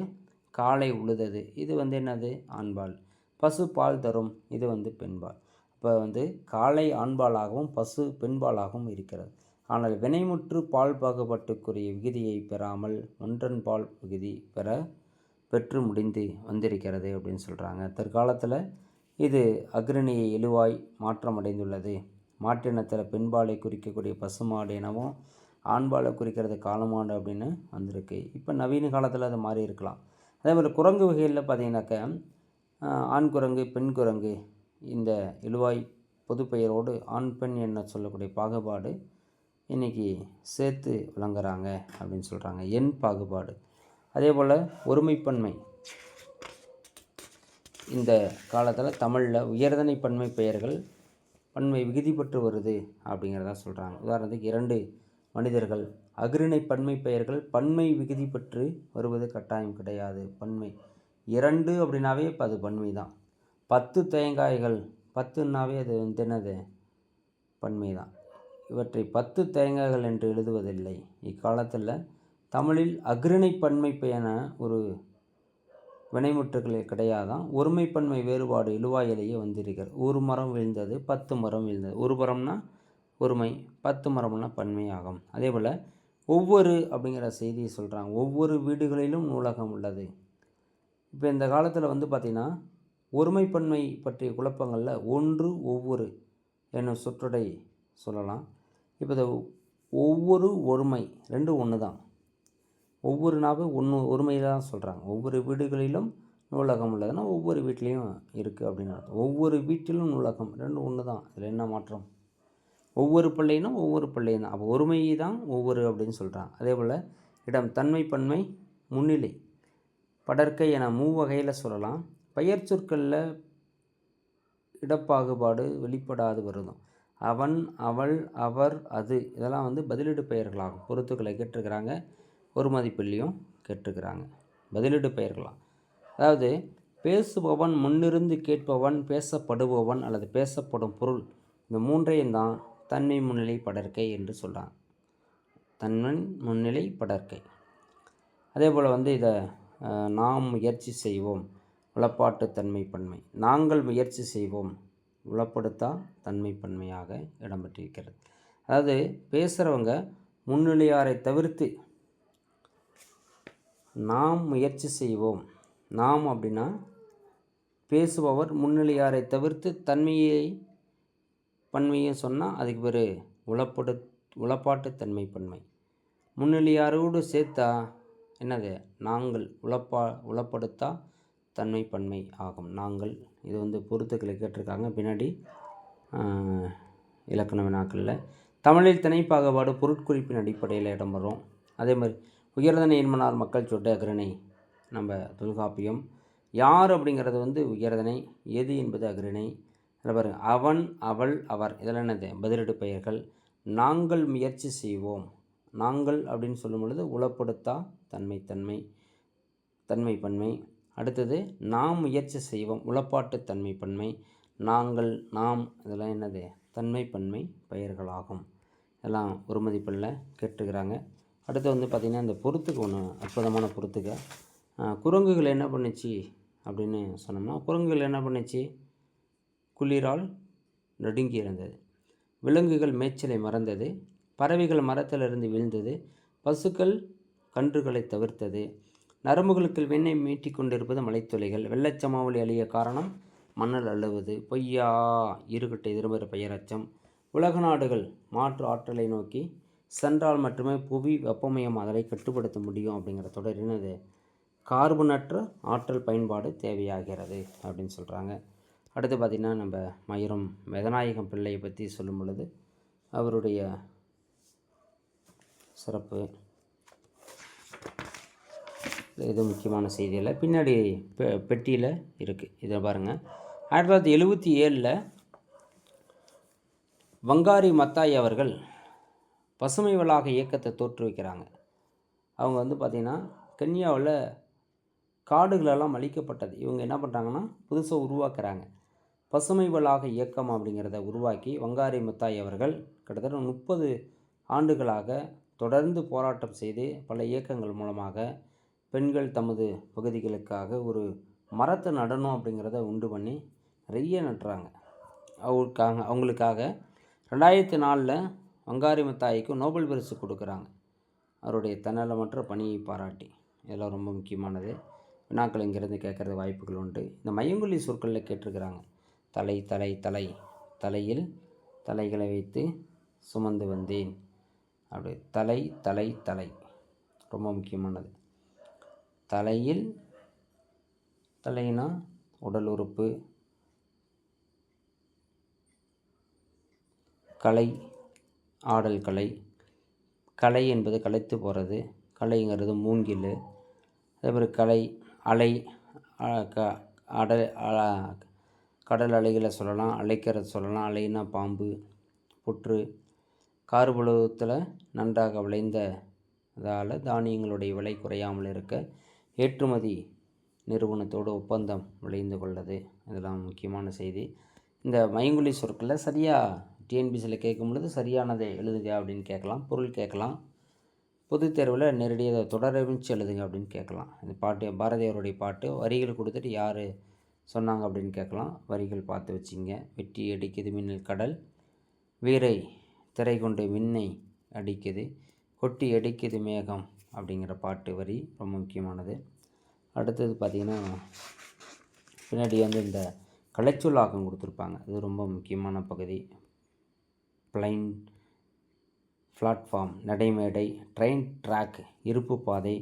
[SPEAKER 1] காளை உழுதது, இது என்னது? ஆண்பால். பசு பால் தரும், இது பெண்பால். இப்போ காளை ஆண்பாலாகவும் பசு பெண்பாலாகவும் இருக்கிறது. ஆனால் வினைமுற்று பால் பாகுபாட்டுக்குரிய விகுதியை பெறாமல் ஒன்றன்பால் விகுதி பெற்று முடிந்து வந்திருக்கிறது அப்படின்னு சொல்கிறாங்க. தற்காலத்தில் இது அக்ரணியை எழுவாய் மாற்றம் அடைந்துள்ளது. மாற்றினத்தில் பெண்பாலை குறிக்கக்கூடிய பசுமாடு எனவும் ஆண்பாலை குறிக்கிறது காலமாடு அப்படின்னு வந்திருக்கு. இப்போ நவீன காலத்தில் அது மாறி இருக்கலாம். அதே மாதிரி குரங்கு வகையில் பார்த்திங்கனாக்கா ஆண் குரங்கு, பெண் குரங்கு இந்த எழுவாய் பொதுப்பெயரோடு ஆண் பெண் என்ன சொல்லக்கூடிய பாகுபாடு இன்றைக்கி சேர்த்து விளங்குறாங்க அப்படின்னு சொல்கிறாங்க. எண் பாகுபாடு. அதே போல் ஒருமைப்பன்மை இந்த காலத்தில் தமிழில் உயர்தனை பன்மை பெயர்கள் பன்மை விகுதி பெற்று வருது அப்படிங்கிறதா சொல்கிறாங்க. உதாரணத்துக்கு 2 மனிதர்கள், அக்ரிணை பன்மை பெயர்கள் பன்மை விகுதி பெற்று வருவது கட்டாயம் கிடையாது. பன்மை 2 அப்படின்னாவே இப்போ அது பன்மை தான். 10 தேங்காய்கள், 10ன்னாவே அது என்னது? பன்மை தான். இவற்றை 10 தேங்காய்கள் என்று எழுதுவதில்லை. இக்காலத்தில் தமிழில் அஃறிணைப்பன்மை என ஒரு வினைமுற்றுகள் கிடையாதான். ஒருமைப்பன்மை வேறுபாடு இழுவாயிலேயே வந்திருக்கிறது. ஒரு மரம் வீழ்ந்தது, 10 மரம் வீழ்ந்தது. ஒரு மரம்னா ஒருமை, 10 மரம்னா பன்மை ஆகும். அதே போல் ஒவ்வொரு அப்படிங்கிற செய்தியை சொல்கிறாங்க. ஒவ்வொரு வீடுகளிலும் நூலகம் உள்ளது. இப்போ இந்த காலத்தில் பார்த்திங்கன்னா ஒருமைப்பன்மை பற்றிய குழப்பங்களில் ஒன்று ஒவ்வொரு என்னும் சொற்றொடை சொல்லலாம். இப்போ இந்த ஒவ்வொரு ஒருமை ரெண்டும் ஒன்று தான். ஒவ்வொருனாவே ஒருமையில் தான் சொல்கிறாங்க. ஒவ்வொரு வீடுகளிலும் நூலகம் உள்ளதுன்னா ஒவ்வொரு வீட்லேயும் இருக்குது அப்படின்னு அர்த்தம். ஒவ்வொரு வீட்டிலும் நூலகம் ரெண்டும் ஒன்று தான். அதில் என்ன மாற்றம்? ஒவ்வொரு பிள்ளைனா ஒவ்வொரு பிள்ளையும் தான். அப்போ ஒருமை தான் ஒவ்வொரு அப்படின்னு சொல்கிறாங்க. அதே போல் இடம் தன்மை பன்மை முன்னிலை படற்கை என மூவகையில் சொல்லலாம். பெயர் சொற்களில் இடப்பாகுபாடு வெளிப்படாது வருதும். அவன், அவள், அவர், அது இதெல்லாம் பதிலீடு பெயர்களாகும். பொறுத்துக்களை கேட்டிருக்கிறாங்க. ஒரு மதிப்பெண்லையும் கேட்டிருக்கிறாங்க. பதிலீடு பெயர்களாம். அதாவது பேசுபவன், முன்னிருந்து கேட்பவன், பேசப்படுபவன் அல்லது பேசப்படும் பொருள், இந்த மூன்றையும் தான் தன்மை முன்னிலை படற்கை என்று சொல்கிறாங்க. தன்மை முன்னிலை படற்கை. அதே போல் இதை நாம் முயற்சி செய்வோம் உளப்பாட்டு தன்மை பன்மை, நாங்கள் முயற்சி செய்வோம் உளப்படுத்தா தன்மை பன்மையாக இடம்பெற்றிருக்கிறது. அதாவது பேசுகிறவங்க முன்னிலையாரை தவிர்த்து நாம் முயற்சி செய்வோம். நாம் அப்படின்னா பேசுபவர் முன்னிலையாரை தவிர்த்து தன்மையை பன்மையை சொன்னால் அதுக்கு பேர் உளப்பாட்டு தன்மை பன்மை. முன்னிலையாரோடு சேர்த்தா என்னது? நாங்கள் உளப்படுத்தா தன்மை பன்மை ஆகும். நாங்கள் இது பொறுத்துக்களை கேட்டிருக்காங்க பின்னாடி இலக்கண வினாக்களில். தமிழில் திணைப்பாகுபாடு பொருட்குறிப்பின் அடிப்படையில் இடம்பெறும். அதே மாதிரி உயர்தனை என்மனார் மக்கள் சொட்டு அஃறிணை நம்ம தொல்காப்பியம். யார் அப்படிங்கிறது உயர்தனை, எது என்பது அஃறிணை. இதில் பாருங்க, அவன், அவள், அவர் இதெல்லாம் என்னது? பதிலீடு பெயர்கள். நாங்கள் முயற்சி செய்வோம். நாங்கள் அப்படின்னு சொல்லும் பொழுது உளப்படுத்தா தன்மை பன்மை. அடுத்தது நாம் முயற்சி செய்வோம் உளப்பாட்டு தன்மை பன்மை. நாங்கள், நாம் இதெல்லாம் என்னது? தன்மை பன்மை பெயர்களாகும். இதெல்லாம் ஒரு மதிப்பெண்ணில் கேட்டுக்கிறாங்க. அடுத்து பார்த்திங்கன்னா இந்த பொறுத்துக்கு ஒன்று அற்புதமான பொறுத்துக்க. குரங்குகள் என்ன பண்ணுச்சு அப்படின்னு சொன்னோம்னா, குரங்குகள் என்ன பண்ணுச்சு? குளிரால் நடுங்கி இருந்தது. விலங்குகள் மேய்ச்சலை மறந்தது. பறவைகள் மரத்திலிருந்து வீழ்ந்தது. பசுக்கள் கன்றுகளை தவிர்த்தது. நரம்புகளுக்கு வெண்ணெய் மீட்டி கொண்டிருப்பது மலைத்துளைகள். வெள்ளச்சமாவளி அழிய காரணம் மணல் அள்ளுவது. பொய்யா இருகட்டை திரும்புகிற பெயரச்சம். உலக நாடுகள் மாற்று ஆற்றலை நோக்கி சென்றால் மட்டுமே புவி வெப்பமயமாதலை கட்டுப்படுத்த முடியும் அப்படிங்கிற தொடர் என்னது? கார்பனற்ற ஆற்றல் பயன்பாடு தேவையாகிறது அப்படின்னு சொல்கிறாங்க. அடுத்து பார்த்திங்கன்னா நம்ம மயூரம் வேதநாயகம் பிள்ளையை பற்றி சொல்லும் பொழுது அவருடைய சிறப்பு இது முக்கியமான செய்தியில் பின்னாடி பெட்டியில் இருக்குது. இதை பாருங்கள். 1977 வங்காரி மத்தாய் அவர்கள் பசுமை வளாக இயக்கத்தை தோற்றுவிக்கிறாங்க. அவங்க பார்த்திங்கன்னா கென்யாவில் காடுகளெல்லாம் அழிக்கப்பட்டது. இவங்க என்ன பண்ணுறாங்கன்னா புதுசாக உருவாக்குறாங்க. பசுமை வளாக இயக்கம் அப்படிங்கிறத உருவாக்கி வங்காரி மத்தாய் அவர்கள் கிட்டத்தட்ட 30 ஆண்டுகளாக தொடர்ந்து போராட்டம் செய்து பல இயக்கங்கள் மூலமாக பெண்கள் தமது பகுதிகளுக்காக ஒரு மரத்தை நடணும் அப்படிங்கிறத உண்டு பண்ணி நிறைய நட்டுறாங்க. அவங்களுக்காக 2004 வங்காரி மத்தாய்க்கு நோபல் பரிசு கொடுக்குறாங்க. அவருடைய தன்னலமற்ற பணியை பாராட்டி. இதெல்லாம் ரொம்ப முக்கியமானது. வினாக்கள் இங்கிருந்து கேட்குறது வாய்ப்புகள் உண்டு. இந்த மையங்கொல்லி சொற்களில் கேட்டிருக்கிறாங்க. தலை தலை தலை, தலையில் தலைகளை வைத்து சுமந்து வந்தேன். அப்படி தலை தலை தலை ரொம்ப முக்கியமானது. தலையில் தலைனா உடல் உறுப்பு. கலை ஆடல் கலை. கலை என்பது களைத்து போகிறது. கலைங்கிறது மூங்கில். அதேமாதிரி கலை அலை கடல் அலைகளை சொல்லலாம். அலைக்கிறது சொல்லலாம். அலைனா பாம்பு. புற்று. கார்புலத்தில் நன்றாக விளைந்ததால் தானியங்களுடைய விலை குறையாமல் இருக்க ஏற்றுமதி நிறுவனத்தோடு ஒப்பந்தம் விளைந்து கொள்ளது. இதெல்லாம் முக்கியமான செய்தி. இந்த மையங்கொல்லி சொற்களில் சரியாக டிஎன்பிசியில் கேட்கும் பொழுது சரியானதை எழுதுக அப்படின்னு கேட்கலாம், பொருள் கேட்கலாம். பொதுத் தேர்வில் நேரடியாக தொடரமைச்சு எழுதுங்க அப்படின்னு கேட்கலாம். இந்த பாட்டு பாரதியாருடைய பாட்டு, வரிகள் கொடுத்துட்டு யார் சொன்னாங்க அப்படின்னு கேட்கலாம். வரிகள் பார்த்து வச்சிங்க. வெட்டி அடிக்குது மின்னல் கடல், வீரை திரை கொண்டு விண்ணை அடிக்குது, கொட்டி அடிக்குது மேகம் அப்படிங்கிற பாட்டு வரி ரொம்ப முக்கியமானது. அடுத்தது பார்த்திங்கன்னா பின்னாடி இந்த கலைச்சொல்லாக்கம் கொடுத்துருப்பாங்க. இது ரொம்ப முக்கியமான பகுதி. பிளைன், பிளாட்ஃபார்ம், நடைமேடை, ட்ரெயின் ட்ராக், இருப்பு பாதை,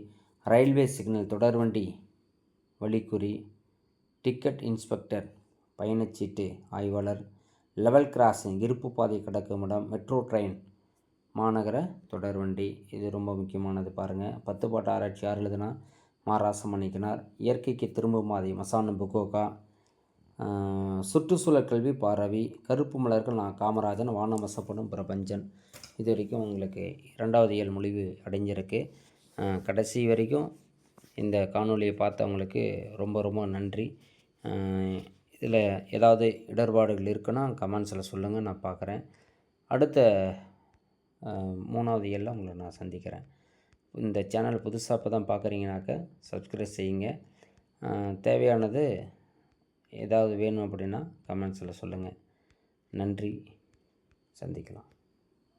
[SPEAKER 1] ரயில்வே சிக்னல், தொடர்வண்டி, வழிக்குறி, டிக்கெட் இன்ஸ்பெக்டர், பயணச்சீட்டு ஆய்வாளர், லெவல் கிராசிங், இருப்பு பாதை கடக்கும் இடம், மெட்ரோ ட்ரெயின், மாநகர தொடர்வண்டி. இது ரொம்ப முக்கியமானது பாருங்கள். 10 பாட்டு ஆராய்ச்சி யார் எழுதுனா? மாராசமணிக்கனார். இயற்கைக்கு திரும்பும் பாதை மசான புகோகா. சுற்றுச்சூழல் கல்வி பாரவி. கருப்பு மலர்கள் நான் காமராஜன். வானம் வசப்படும் பிரபஞ்சன். இது வரைக்கும் உங்களுக்கு 2வது இயல் முடிவு அடைஞ்சிருக்கு. கடைசி வரைக்கும் இந்த காணொலியை பார்த்தவங்களுக்கு ரொம்ப ரொம்ப நன்றி. இதில் ஏதாவது இடர்பாடுகள் இருக்குன்னா கமெண்ட்ஸில் சொல்லுங்கள், நான் பார்க்குறேன். அடுத்த 3வது இயலில் உங்களை நான் சந்திக்கிறேன். இந்த சேனல் புதுசாக இப்போ தான் பார்க்குறீங்கனாக்க சப்ஸ்கிரைப் செய்யுங்க. தேவையானது ஏதாவது வேணும் அப்படின்னா கமெண்ட்ஸில் சொல்லுங்கள். நன்றி, சந்திக்கலாம்.